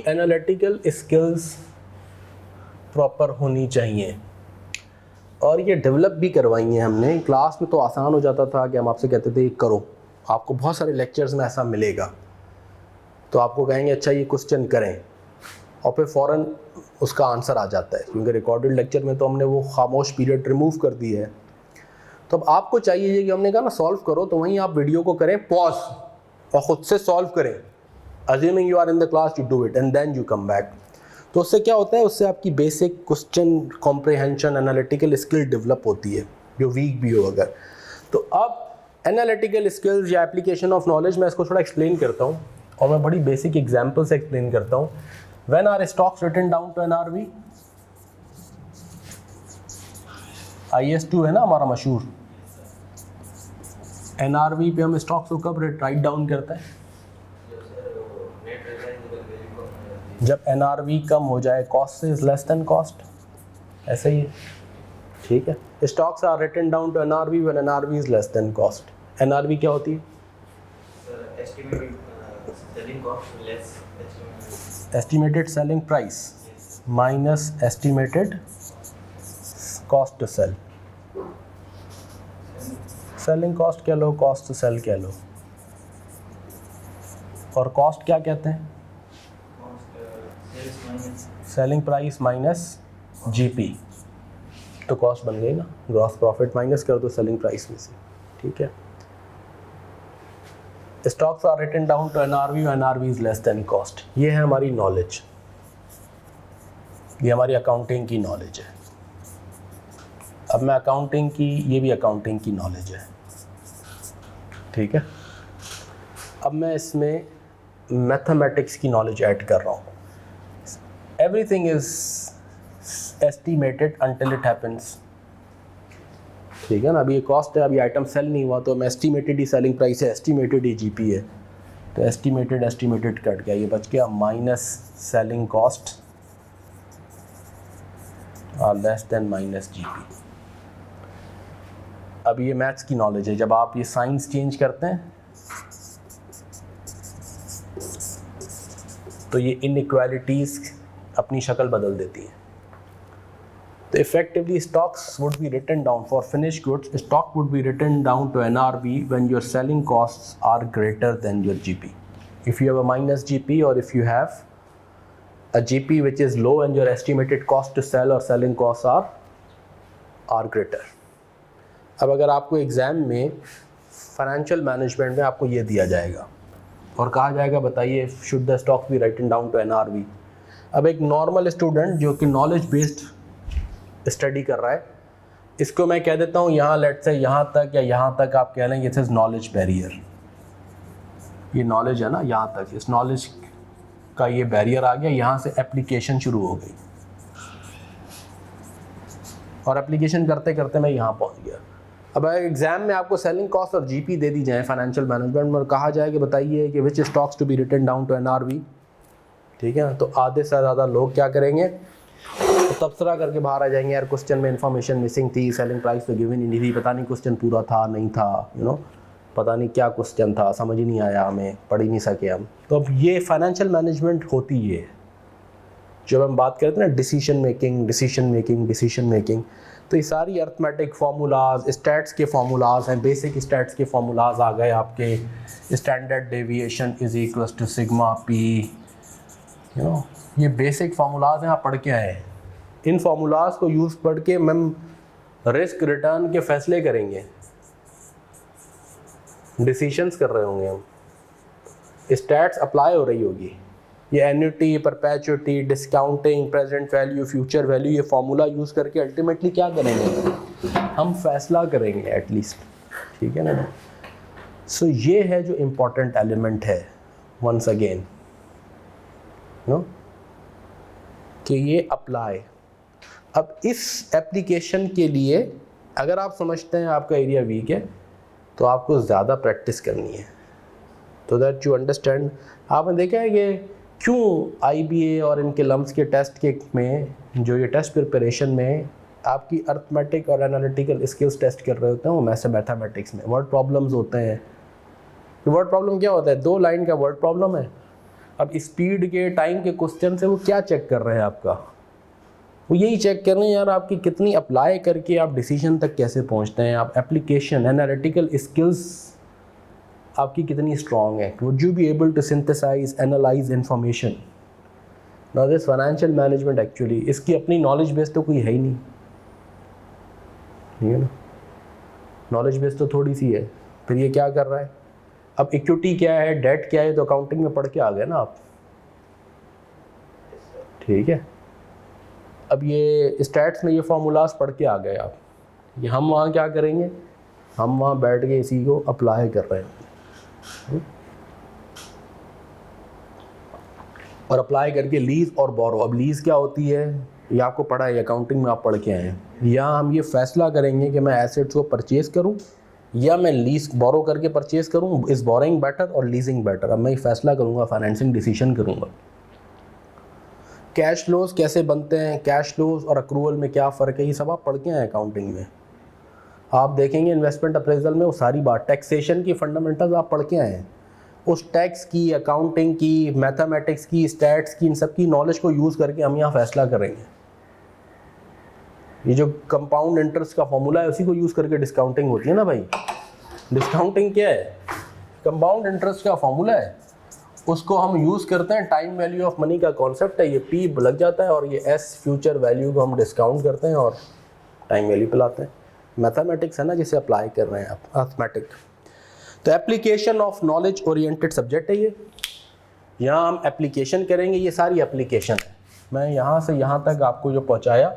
एनालिटिकल स्किल्स प्रॉपर होनी चाहिए, और ये डेवलप भी करवाई हैं हमने। क्लास में तो आसान हो जाता था कि हम आपसे कहते थे करो, आपको बहुत सारे लेक्चर्स में ऐसा मिलेगा, तो आपको कहेंगे अच्छा ये क्वेश्चन करें, और फिर फ़ौरन उसका आंसर आ जाता है, क्योंकि रिकॉर्डेड लेक्चर में तो हमने वो खामोश पीरियड रिमूव कर दी है। तो अब आपको चाहिए कि हमने कहा ना सॉल्व करो, तो वहीं आप वीडियो को करें पॉज और ख़ुद से सॉल्व करें, assuming you are in the class, you do it and then you come back. तो उससे क्या होता है, उससे आपकी basic question comprehension analytical skill develop होती है, जो वीक भी हो अगर। तो अब एनालिटिकल स्किल्स या एप्लीकेशन ऑफ नॉलेज, मैं इसको थोड़ा एक्सप्लेन करता हूँ, और मैं बड़ी बेसिक एग्जाम्पल से एक्सप्लेन करता हूँ। When are stocks written down to NRV, IS2 है ना हमारा मशहूर, NRV पे हम स्टॉक्स को कब राइट डाउन करते हैं, जब NRV कम हो जाए, cost is less than cost, ऐसे ही, ठीक है। Stocks are written down to NRV when NRV is less than cost. NRV क्या होती है, estimated selling price minus estimated cost to sell. Selling cost कह लो, कॉस्ट टू सेल कह लो, और कॉस्ट क्या कहते हैं? सेलिंग प्राइस माइनस जीपी, तो कॉस्ट बन गई ना, ग्रॉस प्रॉफिट माइनस कर दो सेलिंग प्राइस में से, ठीक है। Stocks are written down to NRV, NRV is less than cost. ये है हमारी नॉलेज, ये हमारी अकाउंटिंग की नॉलेज है। अब मैं अकाउंटिंग की, ये भी अकाउंटिंग की नॉलेज है, ठीक है। अब मैं इसमें मैथमेटिक्स की नॉलेज ऐड कर रहा हूँ। Everything is estimated until it happens, ठीक है ना। अभी ये कॉस्ट है, अभी आइटम सेल नहीं हुआ तो मैं एस्टिमेटेड ही सेलिंग प्राइस है, एस्टिमेटेड ही जीपी है, तो एस्टिमेटेड कट गया, ये बच गया माइनस सेलिंग कॉस्ट और लेस देन माइनस जीपी। अब ये मैथ्स की नॉलेज है, जब आप ये साइंस चेंज करते हैं तो ये इनइक्वालिटीज़ अपनी शक्ल बदल देती हैं। तो effectively stocks would be written down for finish goods, stock would be written down to NRV when your selling costs are greater than your GP. If you have a minus GP और if you have a GP which is low and your estimated cost to sell or selling costs are greater. अब अगर आपको एग्ज़ाम में फाइनेंशियल मैनेजमेंट में आपको ये दिया जाएगा और कहा जाएगा बताइए should the stock be written down to NRV. अब एक नॉर्मल स्टूडेंट जो कि नॉलेज बेस्ड स्टडी कर रहा है, इसको मैं कह देता हूँ यहाँ लेट से यहाँ तक या यहाँ तक आप कह लें दिस इज़ नॉलेज बैरियर, ये नॉलेज है ना यहाँ तक, इस नॉलेज का ये बैरियर आ गया, यहाँ से एप्लीकेशन शुरू हो गई और एप्लीकेशन करते करते मैं यहाँ पहुँच गया। अब एग्जाम में आपको सेलिंग कॉस्ट और जीपी दे दी जाए फाइनेंशियल मैनेजमेंट में, कहा जाए कि बताइए कि which stocks to be written down to NRV, ठीक है, तो आधे से ज़्यादा लोग क्या करेंगे, तो तबसरा करके बाहर आ जाएंगे, यार क्वेश्चन में इन्फॉर्मेशन मिसिंग थी, सेलिंग प्राइस तो गिवन ही नहीं थी, पता नहीं क्वेश्चन पूरा था नहीं था, यू नो पता नहीं क्या क्वेश्चन था, समझ ही नहीं आया, हमें पढ़ ही नहीं सके हम। तो अब ये फाइनेंशियल मैनेजमेंट होती है, जब हम बात करते हैं ना डिसीजन मेकिंग, तो ये सारी अर्थमेटिक फार्मूलाज, स्टैट्स के फार्मूलाज हैं, बेसिक स्टैट्स के फार्मूलाज आ गए आपके, standard deviation is equals to sigma P, you know ये बेसिक फार्मूलाज हैं, आप पढ़ के आए। इन फार्मूलाज को यूज़ पढ़ के हम रिस्क रिटर्न के फैसले करेंगे, डिसीशंस कर रहे होंगे हम, स्टैट्स अप्लाई हो रही होगी, ये annuity, perpetuity, discounting, present value, future value, ये फार्मूला यूज़ करके अल्टीमेटली क्या करेंगे, हम फैसला करेंगे एटलीस्ट, ठीक है ना। सो ये है जो इम्पोर्टेंट एलिमेंट है वंस अगेन नो, कि ये अप्लाई। अब इस एप्लीकेशन के लिए अगर आप समझते हैं आपका एरिया वीक है तो आपको ज़्यादा प्रैक्टिस करनी है, तो दैट यू अंडरस्टैंड। आपने देखा है कि क्यों आईबीए और इनके लम्स के टेस्ट के में, जो ये टेस्ट प्रिपरेशन में आपकी अर्थमेटिक और एनालिटिकल स्किल्स टेस्ट कर रहे होते हैं, वो मैथमेटिक्स में वर्ड प्रॉब्लम्स होते हैं। वर्ड प्रॉब्लम क्या होता है, 2 लाइन का वर्ड प्रॉब्लम है। अब स्पीड के, टाइम के क्वेश्चन से वो क्या चेक कर रहे हैं आपका, वो यही चेक कर रहे हैं यार आपकी कितनी अप्लाई करके आप डिसीजन तक कैसे पहुंचते हैं, आप एप्लीकेशन, एनालिटिकल स्किल्स आपकी कितनी स्ट्रॉन्ग है, would you be able to synthesise, analyse information. Now this financial management actually इसकी अपनी नॉलेज बेस तो कोई है ही नहीं, ठीक है ना, नॉलेज बेस तो थोड़ी सी है। फिर ये क्या कर रहा है, अब इक्विटी क्या है, डेट क्या है, तो अकाउंटिंग में पढ़ के आ गए ना आप, ठीक है। अब ये स्टैट्स में ये फार्मूलाज पढ़ के आ गए आप, ये हम वहाँ क्या करेंगे, हम वहाँ बैठ के इसी को अप्लाई कर रहे हैं और अप्लाई करके लीज और बोरो। अब लीज क्या होती है ये आपको पढ़ा है, अकाउंटिंग में आप पढ़ के आए हैं। यहाँ हम ये फैसला करेंगे कि मैं एसेट्स को परचेज़ करूँ या मैं लीज बोरो करके परचेज़ करूँ, इज़ बोरोइंग बेटर और लीजिंग बेटर। अब मैं ये फैसला करूँगा, फाइनेंसिंग डिसीजन करूँगा। कैश फ्लोज कैसे बनते हैं, कैश फ्लोज और अक्रूवल में क्या फ़र्क है, ये सब आप पढ़ के आए अकाउंटिंग में। आप देखेंगे इन्वेस्टमेंट अप्रेजल में वो सारी बात, टैक्सेशन की फंडामेंटल्स आप पढ़ के आए हैं। उस टैक्स की, अकाउंटिंग की, मैथमेटिक्स की, स्टैट्स की, इन सब की नॉलेज को यूज़ करके हम यहाँ फैसला करेंगे। ये जो कंपाउंड इंटरेस्ट का फॉर्मूला है उसी को यूज़ करके डिस्काउंटिंग होती है ना भाई, डिस्काउंटिंग क्या है? कंपाउंड इंटरेस्ट का फॉर्मूला है, उसको हम यूज़ करते हैं, टाइम वैल्यू ऑफ मनी का कॉन्सेप्ट है, ये पी लग जाता है और ये एस फ्यूचर वैल्यू को हम डिस्काउंट करते हैं और टाइम वैल्यू पे लाते हैं। मैथमेटिक्स है ना जिसे अप्लाई कर रहे हैं आप, अर्थमेटिक। तो application of knowledge oriented subject है ये, यहाँ हम एप्लीकेशन करेंगे, ये सारी एप्लीकेशन है। मैं यहाँ से यहाँ तक आपको जो पहुँचाया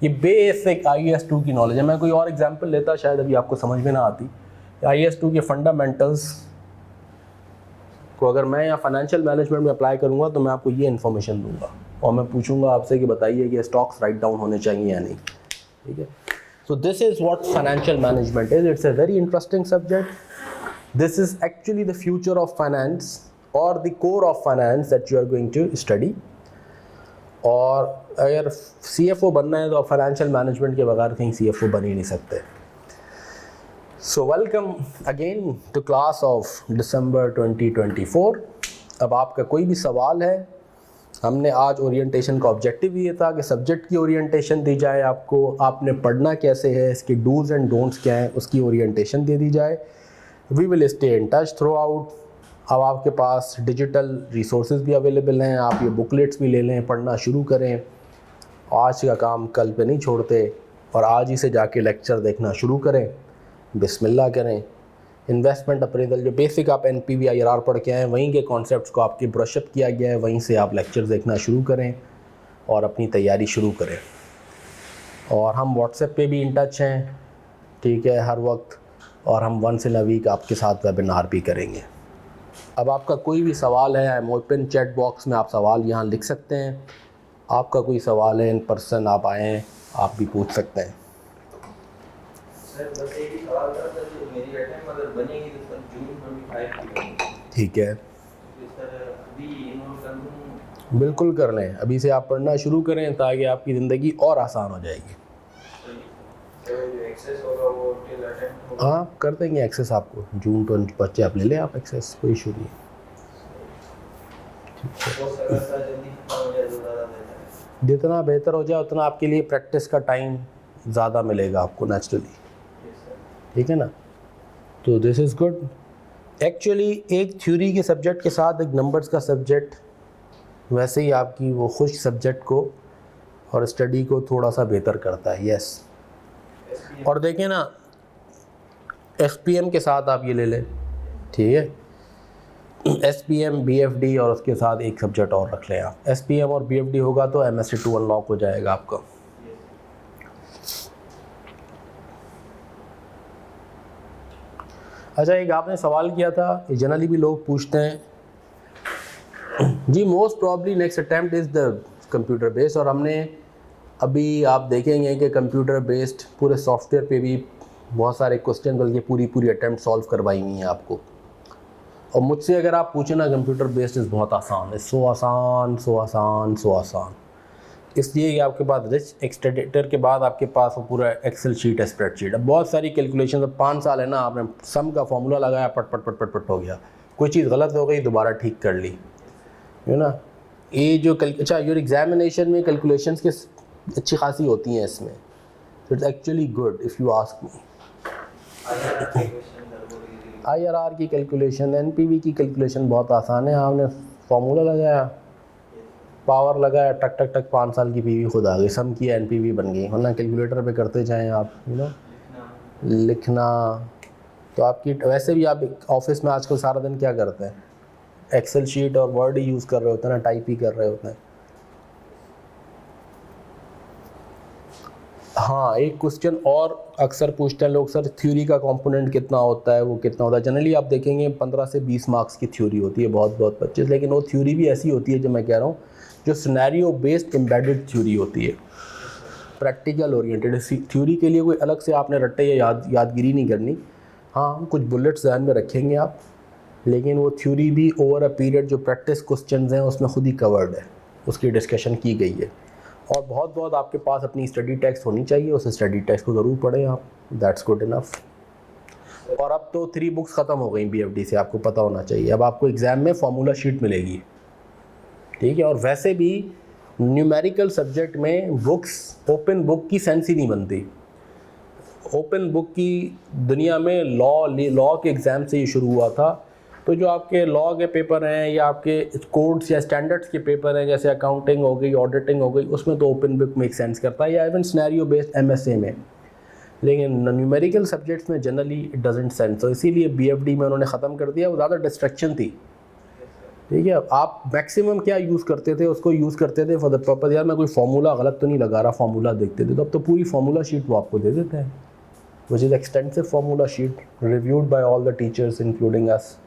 ये बेसिक IAS2 की नॉलेज है। मैं कोई और एग्जांपल लेता शायद अभी आपको समझ में ना आती। IAS2 के फंडामेंटल्स को अगर मैं यहाँ फाइनेंशियल मैनेजमेंट में अप्लाई करूँगा तो मैं आपको ये इन्फॉर्मेशन दूंगा और मैं पूछूंगा आपसे कि बताइए कि स्टॉक्स राइट डाउन होने चाहिए या नहीं, ठीक है। So this is what financial management is. It's a very interesting subject. This is actually the future of finance और the core of finance that you are going to study. और अगर CFO बनना है तो आप फाइनेंशियल मैनेजमेंट के बगैर कहीं CFO बन ही नहीं सकते। So welcome again to class of December 2024। अब आपका कोई भी सवाल है, हमने आज ओरिएंटेशन का ऑब्जेक्टिव ये था कि सब्जेक्ट की ओरिएंटेशन दी जाए आपको, आपने पढ़ना कैसे है, इसके डूज एंड डोंट्स क्या हैं, उसकी ओरिएंटेशन दे दी जाए। We will stay in touch throughout. अब आपके पास डिजिटल रिसोर्सेज भी अवेलेबल हैं, आप ये बुकलेट्स भी ले लें, पढ़ना शुरू करें। आज का काम कल पे नहीं छोड़ते और आज ही से जाके लेक्चर देखना शुरू करें, बिस्मिल्लाह करें। इन्वेस्टमेंट अप्रेजल जो बेसिक आप NPV IRR पढ़ के आए, वहीं के कॉन्सेप्ट्स को आपके ब्रशअप किया गया है, वहीं से आप लेक्चर देखना शुरू करें और अपनी तैयारी शुरू करें। और हम व्हाट्सएप पे भी इन टच हैं, ठीक है, हर वक्त। और हम वंस इन अ वीक आपके साथ वेबिनार भी करेंगे। अब आपका कोई भी सवाल है, I am open, chat box में आप सवाल यहाँ लिख सकते हैं। आपका कोई सवाल है, इन पर्सन आप आएँ, आप भी पूछ सकते हैं। सर बस एक ही सवाल था सर, जो मेरी अटेम्प्ट अगर बनेगी तो सर जून 25 की बनेगी, ठीक है, तो सर अभी इन्वॉल्व कर दूँ? बिल्कुल कर लें, अभी से आप पढ़ना शुरू करें ताकि आपकी ज़िंदगी और आसान हो जाएगी। सर जो एक्सेस होगा वो टिल अटेम्प्ट होगा? हाँ, कर देंगे एक्सेस आपको, जून 25 आप ले लें आप एक्सेस, कोई इशू नहीं। वो सर अगर जल्दी खत्म हो जाए तो ज़्यादा बेहतर है। जितना बेहतर हो जाए उतना आपके लिए प्रैक्टिस का टाइम ज़्यादा मिलेगा आपको नेचुरली, ठीक है ना। तो दिस इज़ गुड। एक्चुअली एक थ्योरी के सब्जेक्ट के साथ एक नंबर्स का सब्जेक्ट वैसे ही आपकी वो खुश सब्जेक्ट को और स्टडी को थोड़ा सा बेहतर करता है। यस, और देखें ना, SPM के साथ आप ये ले लें, ठीक है, SPM BFD और उसके साथ एक सब्जेक्ट और रख लें आप। SPM और BFD होगा तो MSc2 अनलॉक हो जाएगा आपका। अच्छा, एक आपने सवाल किया था, ये जनरली भी लोग पूछते हैं जी, most probably next attempt is the computer based. और हमने अभी आप देखेंगे कि कंप्यूटर बेस्ड पूरे सॉफ्टवेयर पे भी बहुत सारे क्वेश्चन, बल्कि पूरी अटैम्प्ट सॉल्व करवाई हुई हैं आपको। और मुझसे अगर आप पूछें ना, कंप्यूटर बेस्ड इज़ बहुत आसान है, सो आसान, इसलिए कि आपके पास रिच एक्सटेडेटर के बाद आपके पास वो पूरा एक्सेल शीट है, स्प्रेडशीट। अब बहुत सारी कैलकुलेशन, अब 5 साल है ना, आपने सम का फॉर्मूला लगाया, पट हो गया, कोई चीज़ गलत हो गई, दोबारा ठीक कर ली, है ना। ये जो अच्छा, योर एग्जामिनेशन में कैलकुलेशंस की अच्छी खासी होती हैं इसमें, तो it's actually good if you ask me. IRR की कैलकुलेशन, NPV की कैलकुलेशन बहुत आसान है। आपने फार्मूला लगाया, पावर लगाया, टक टक टक, 5 साल की PV खुद आ गई, सम किया, NPV बन गई। वरना कैलकुलेटर पे करते जाएं आप, लिखना। तो आपकी वैसे भी आप ऑफिस में आजकल सारा दिन क्या करते हैं, एक्सेल शीट और वर्ड ही यूज़ कर रहे होते हैं ना, टाइप ही कर रहे होते हैं। हाँ, एक क्वेश्चन और अक्सर पूछते हैं लोग, सर थ्योरी का कंपोनेंट कितना होता है, वो कितना होता है। जनरली आप देखेंगे 15 से 20 मार्क्स की थ्योरी होती है, बहुत 25, लेकिन वो थ्योरी भी ऐसी होती है, जो मैं कह रहा हूँ, जो सिनेरियो बेस्ड एम्बेडेड थ्योरी होती है, प्रैक्टिकल ओरिएंटेड। थ्योरी के लिए कोई अलग से आपने रट्टे या यादगिरी नहीं करनी। हाँ, कुछ बुलेट्स ध्यान में रखेंगे आप, लेकिन वो थ्योरी भी ओवर अ पीरियड जो प्रैक्टिस क्वेश्चंस हैं उसमें खुद ही कवर्ड है, उसकी डिस्कशन की गई है। और बहुत आपके पास अपनी स्टडी टेक्स्ट होनी चाहिए, उस स्टडी टेक्स्ट को ज़रूर पढ़ें आप, दैट्स गुड इनफ। और अब तो 3 बुक्स ख़त्म हो गई BFD से, आपको पता होना चाहिए। अब आपको एग्ज़ाम में फार्मूला शीट मिलेगी, ठीक है। और वैसे भी न्यूमेरिकल सब्जेक्ट में बुक्स, ओपन बुक की सेंस ही नहीं बनती। ओपन बुक की दुनिया में लॉ के एग्ज़ाम से ही शुरू हुआ था। तो जो आपके लॉ के पेपर हैं या आपके कोड्स या स्टैंडर्ड्स के पेपर हैं, जैसे अकाउंटिंग हो गई, ऑडिटिंग हो गई, उसमें तो ओपन बुक मेक सेंस करता है, या इवन सिनेरियो बेस्ड एमएसए में। लेकिन न्यूमेरिकल सब्जेक्ट्स में जनरली इट डजंट सेंस, तो इसीलिए बीएफडी में उन्होंने ख़त्म कर दिया। वो ज़्यादा डिस्ट्रैक्शन थी। ठीक है, आप मैक्सिमम क्या यूज़ करते थे, उसको यूज़ करते थे फॉर द पर्पज़, यार मैं कोई फार्मूला गलत तो नहीं लगा रहा, फार्मूला देखते थे। तो अब तो पूरी फार्मूला शीट वो आपको दे देते हैं, which is extensive formula sheet reviewed by all the teachers including us.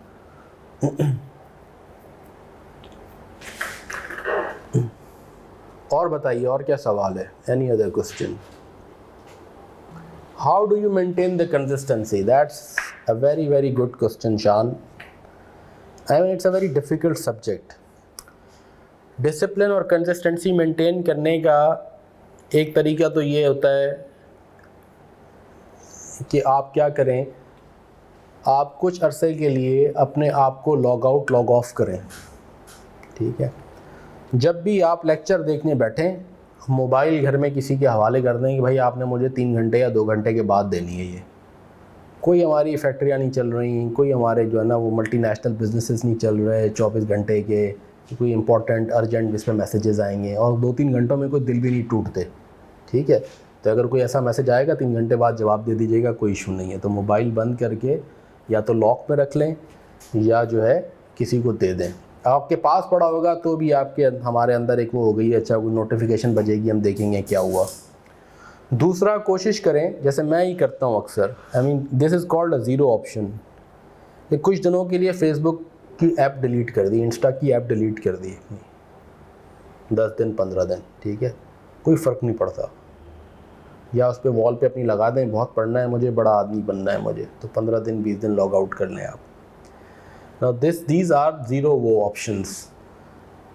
और बताइए, और क्या सवाल है? Any other question? How do you maintain the consistency? That's a very very good question, Shan. I mean it's a very difficult subject. Discipline और कंसिस्टेंसी मेंटेन करने का एक तरीका तो ये होता है कि आप क्या करें, आप कुछ अरसे के लिए अपने आप को लॉग आउट लॉग ऑफ करें। ठीक है, जब भी आप लेक्चर देखने बैठें, मोबाइल घर में किसी के हवाले कर दें कि भाई आपने मुझे 3 घंटे या 2 घंटे के बाद देनी है। ये कोई हमारी फैक्ट्रियाँ नहीं चल रही, कोई हमारे जो है ना वो मल्टीनेशनल बिजनेसेस नहीं चल रहे 24 घंटे के, कोई इंपॉर्टेंट अर्जेंट जिस पर मैसेजेस आएंगे और 2-3 घंटों में कोई दिल भी नहीं टूटते। ठीक है, तो अगर कोई ऐसा मैसेज आएगा 3 घंटे बाद जवाब दे दीजिएगा, कोई इशू नहीं है। तो मोबाइल बंद करके या तो लॉक में रख लें या जो है किसी को दे दें। आपके पास पड़ा होगा तो भी आपके हमारे अंदर एक वो हो गई, अच्छा कोई नोटिफिकेशन बजेगी, हम देखेंगे क्या हुआ। दूसरा, कोशिश करें, जैसे मैं ही करता हूँ अक्सर, I mean this is called a zero option, कि कुछ दिनों के लिए फेसबुक की ऐप डिलीट कर दी, इंस्टा की ऐप डिलीट कर दी अपनी, 10 दिन 15 दिन। ठीक है, कोई फ़र्क नहीं पड़ता। या उस पर वॉल पे अपनी लगा दें, बहुत पढ़ना है मुझे, बड़ा आदमी बनना है मुझे, तो 15 दिन 20 दिन लॉग आउट कर लें आप। नाउ दीज आर ज़ीरो वो ऑप्शंस।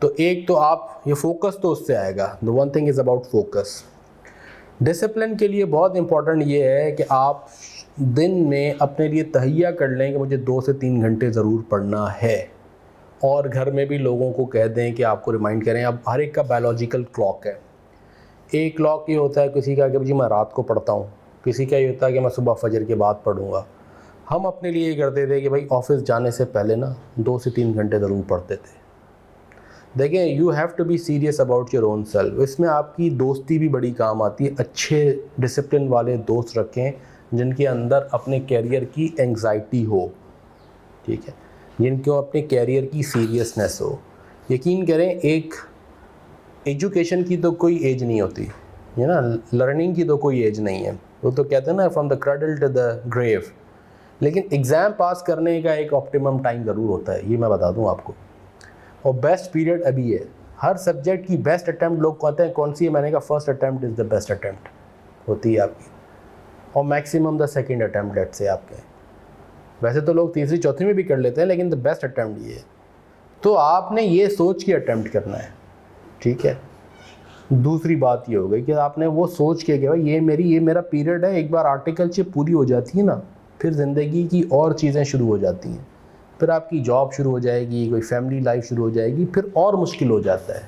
तो एक तो आप ये फोकस तो उससे आएगा, the one thing is about focus. Discipline के लिए बहुत इंपॉर्टेंट ये है कि आप दिन में अपने लिए तहैया कर लें कि मुझे 2 से 3 घंटे ज़रूर पढ़ना है, और घर में भी लोगों को कह दें कि आपको रिमाइंड करें। अब हर एक का बायोलॉजिकल क्लॉक है। एक क्लॉक ये होता है किसी का कि जी मैं रात को पढ़ता हूँ, किसी का ये होता है कि मैं सुबह फजर के बाद पढ़ूँगा। हम अपने लिए ये करते थे कि भाई ऑफिस जाने से पहले ना 2 से 3 घंटे ज़रूर पढ़ते थे। देखें, you have to be serious about your own self. इसमें आपकी दोस्ती भी बड़ी काम आती है। अच्छे डिसिप्लिन वाले दोस्त रखें जिनके अंदर अपने कैरियर की एंग्जाइटी हो। ठीक है, जिनको अपने कैरियर की सीरियसनेस हो। यकीन करें, एक एजुकेशन की तो कोई एज नहीं होती है ना, लर्निंग की तो कोई एज नहीं है। वो तो कहते हैं ना from the cradle to the grave. लेकिन एग्ज़ाम पास करने का एक ऑप्टिमम टाइम ज़रूर होता है, ये मैं बता दूं आपको। और बेस्ट पीरियड अभी है। हर सब्जेक्ट की बेस्ट अटैम्प्ट लोग कहते हैं कौन सी है, मैंने कहा first attempt is the best attempt होती है आपकी, और maximum the second attempt late से आपके। वैसे तो लोग तीसरी चौथी में भी कर लेते हैं, लेकिन द बेस्ट अटैम्प्ट ये है। तो आपने ये सोच के अटैम्प्ट करना है। ठीक है, दूसरी बात ये हो गई कि आपने वो सोच के कि भाई ये मेरा पीरियड है। एक बार आर्टिकलशिप पूरी हो जाती है ना, फिर ज़िंदगी की और चीज़ें शुरू हो जाती हैं। फिर आपकी जॉब शुरू हो जाएगी, कोई फैमिली लाइफ शुरू हो जाएगी, फिर और मुश्किल हो जाता है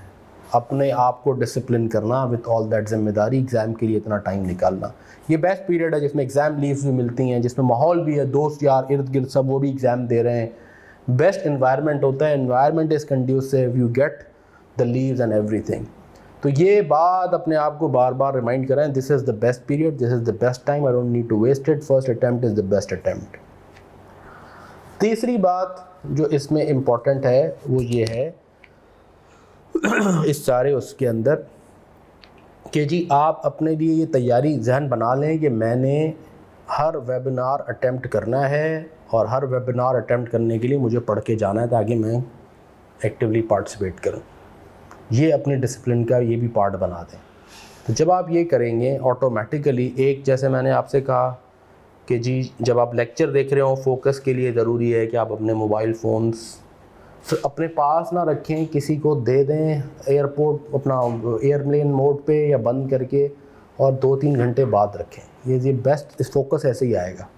अपने आप को डिसिप्लिन करना विद ऑल दैट जिम्मेदारी, एग्ज़ाम के लिए इतना टाइम निकालना। ये बेस्ट पीरियड है जिसमें एग्ज़ाम लीव्स भी मिलती हैं, जिसमें माहौल भी है, दोस्त यार इर्द गिर्द सब वो भी एग्ज़ाम दे रहे हैं। बेस्ट इन्वायरमेंट होता है, environment is conducive, you get the leaves and everything. तो ये बात अपने आप को बार बार रिमाइंड कराएं, this is the best period, this is the best time, I don't need to waste it, first attempt is the best attempt. तीसरी बात जो इसमें इम्पॉर्टेंट है वो ये है इस सारे उसके अंदर कि जी आप अपने लिए ये तैयारी जहन बना लें कि मैंने हर वेबिनार अटेम्प्ट करना है, और हर वेबिनार अटेम्प्ट करने के लिए मुझे पढ़ के जाना है ताकि मैं एक्टिवली पार्टिसिपेट करूं। ये अपने डिसिप्लिन का ये भी पार्ट बना दें। तो जब आप ये करेंगे ऑटोमेटिकली, एक जैसे मैंने आपसे कहा कि जी जब आप लेक्चर देख रहे हो, फोकस के लिए ज़रूरी है कि आप अपने मोबाइल फ़ोन्स अपने पास ना रखें, किसी को दे दें, एयरपोर्ट अपना एयरप्लेन मोड पे या बंद करके, और 2-3 घंटे बाद रखें। ये बेस्ट इस फोकस ऐसे ही आएगा।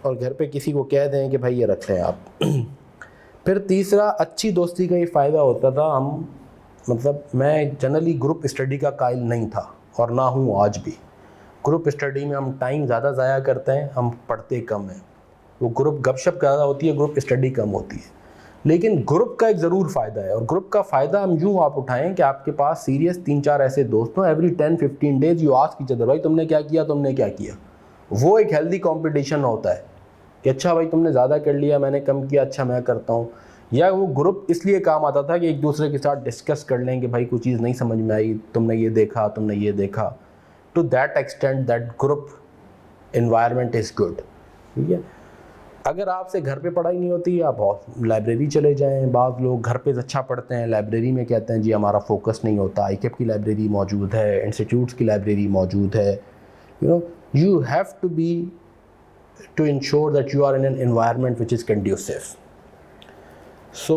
और घर पे किसी को कह दें कि भाई ये रख लें आप। फिर तीसरा, अच्छी दोस्ती का ये फ़ायदा होता था, मैं जनरली ग्रुप स्टडी का कायल नहीं था और ना हूँ आज भी। ग्रुप स्टडी में हम टाइम ज़्यादा ज़ाया करते हैं, हम पढ़ते कम हैं। वो ग्रुप गपशप ज़्यादा होती है, ग्रुप स्टडी कम होती है। लेकिन ग्रुप का एक ज़रूर फ़ायदा है, और ग्रुप का फ़ायदा हम यूँ आप उठाएं कि आपके पास सीरियस 3-4 ऐसे दोस्त हों, every 10-15 days you ask each other, भाई तुमने क्या किया, तुमने क्या किया। वो एक हेल्दी कंपटीशन होता है कि अच्छा भाई तुमने ज़्यादा कर लिया, मैंने कम किया, अच्छा मैं करता हूँ। या वो ग्रुप इसलिए काम आता था कि एक दूसरे के साथ डिस्कस कर लें कि भाई कोई चीज़ नहीं समझ में आई, तुमने ये देखा, तुमने ये देखा। To that extent that group environment is good. ठीक है, अगर आपसे घर पे पढ़ाई नहीं होती, आप लाइब्रेरी चले जाएं। बाज़ लोग घर पे अच्छा पढ़ते हैं, लाइब्रेरी में कहते हैं जी हमारा फोकस नहीं होता। ICAP की लाइब्रेरी मौजूद है, इंस्टीट्यूट्स की लाइब्रेरी मौजूद है। You have to be to ensure that you are in an environment which is conducive. So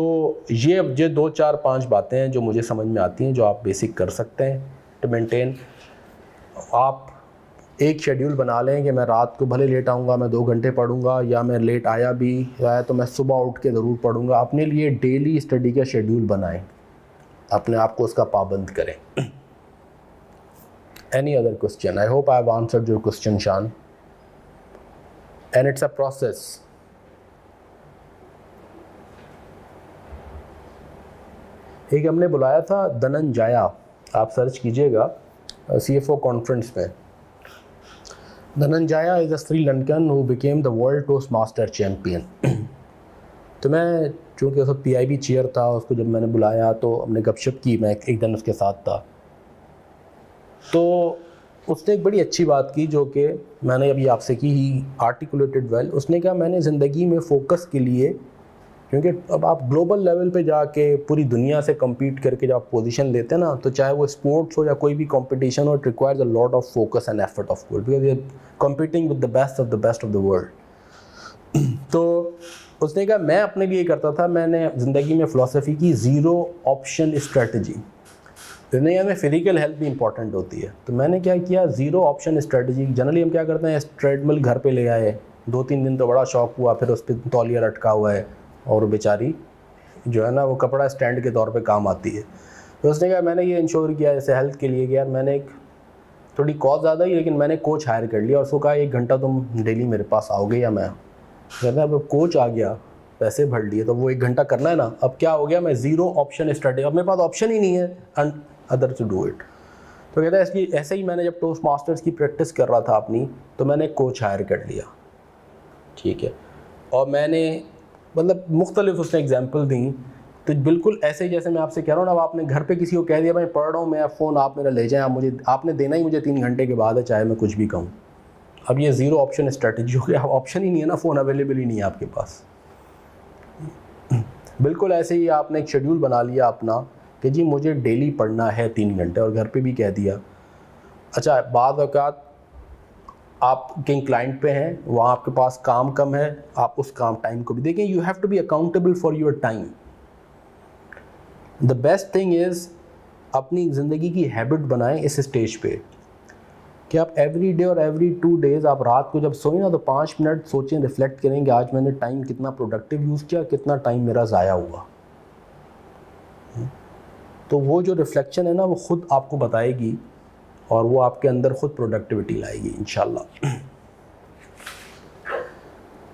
ये 2-4-5 बातें हैं जो मुझे समझ में आती हैं, जो आप बेसिक कर सकते हैं to maintain। आप एक शेड्यूल बना लें कि मैं रात को भले लेट आऊँगा, मैं 2 घंटे पढ़ूँगा, या मैं लेट आया तो मैं सुबह उठ के ज़रूर पढ़ूँगा। अपने लिए डेली स्टडी का शेड्यूल बनाएं, अपने आप को उसका पाबंद करें। Any other question? I hope I have answered your question, Shan. And it's a process. एक हमने बुलाया था धनंजया, आप सर्च कीजिएगा CFO कॉन्फ्रेंस में। Dhananjaya is a Sri Lankan who became the world toastmaster champion. तो मैं चूँकि उस PIB चेयर था, उसको जब मैंने बुलाया तो हमने गपशप की, मैं एक दिन उसके साथ था। तो उसने एक बड़ी अच्छी बात की जो कि मैंने अभी आपसे की, ही आर्टिकुलेटेड वेल। उसने कहा मैंने ज़िंदगी में फ़ोकस के लिए, क्योंकि अब आप ग्लोबल लेवल पे जाके पूरी दुनिया से compete करके जब आप पोजीशन लेते हैं ना, तो चाहे वो स्पोर्ट्स हो या कोई भी कंपटीशन हो, it requires a lot of focus and effort of course, because you competing with the best of the world. तो उसने कहा मैं अपने लिए करता था, मैंने ज़िंदगी में फ़िलासफ़ी की ज़ीरो ऑप्शन स्ट्रेटजी। दुनिया में फिजिकल हेल्थ भी इंपॉर्टेंट होती है, तो मैंने क्या किया, ज़ीरो ऑप्शन स्ट्रेटजी। जनरली हम क्या करते हैं, ट्रेडमिल घर पे ले आए, 2-3 दिन तो बड़ा शौक हुआ, फिर उस पर तौलिया लटका हुआ है और बेचारी जो है ना वो कपड़ा स्टैंड के तौर पे काम आती है। तो उसने कहा मैंने ये इंश्योर किया जैसे हेल्थ के लिए कि यार मैंने एक थोड़ी कॉस्ट ज़्यादा ही, लेकिन मैंने कोच हायर कर लिया और उसको कहा 1 घंटा तुम डेली मेरे पास आओगे या मैं कहता अब कोच आ गया, पैसे भर लिए, तो वो 1 घंटा करना है ना। अब क्या हो गया, मैं ज़ीरो ऑप्शन स्टडी, अब मेरे पास ऑप्शन ही नहीं है अदर टू डू इट। तो कहता है इसलिए ऐसे ही मैंने जब टोस्ट मास्टर्स की प्रैक्टिस कर रहा था अपनी, तो मैंने कोच हायर कर लिया। ठीक है, और मैंने मतलब मुख्तलिफ उसने एग्जाम्पल दी, तो बिल्कुल ऐसे ही जैसे मैं आपसे कह रहा हूँ ना, अब आपने घर पे किसी को कह दिया मैं पढ़ रहा हूँ, मैं फ़ोन आप मेरा ले जाएं, आपने देना ही मुझे 3 घंटे के बाद है, चाहे मैं कुछ भी कहूँ। अब ये ज़ीरो ऑप्शन स्ट्रेटजी हो गया, ऑप्शन ही नहीं है ना, फ़ोन अवेलेबल ही नहीं है आपके पास। बिल्कुल ऐसे ही आपने एक शेड्यूल बना लिया अपना कि जी मुझे डेली पढ़ना है 3 घंटे, और घर पे भी कह दिया। अच्छा, बाद औक़ात आप कहीं क्लाइंट पे हैं, वहाँ आपके पास काम कम है, आप उस काम टाइम को भी देखें। You have to be accountable for your time. The best thing is अपनी ज़िंदगी की हैबिट बनाएं इस स्टेज पे कि आप एवरी डे और एवरी 2 डेज़ आप रात को जब सोएं ना, तो 5 मिनट सोचें, रिफ्लेक्ट करें कि आज मैंने टाइम कितना प्रोडक्टिव यूज़ किया, कितना टाइम मेरा ज़ाया हुआ। तो वो जो रिफ्लेक्शन है ना, वो ख़ुद आपको बताएगी और वो आपके अंदर ख़ुद प्रोडक्टिविटी लाएगी इंशाल्लाह।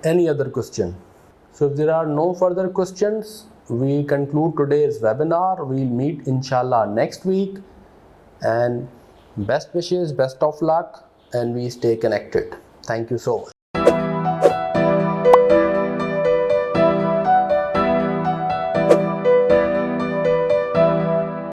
Any other question? So if there are no further questions, we conclude today's webinar. We'll meet inshallah next week, and best wishes, best of luck, and we stay connected. Thank you so much.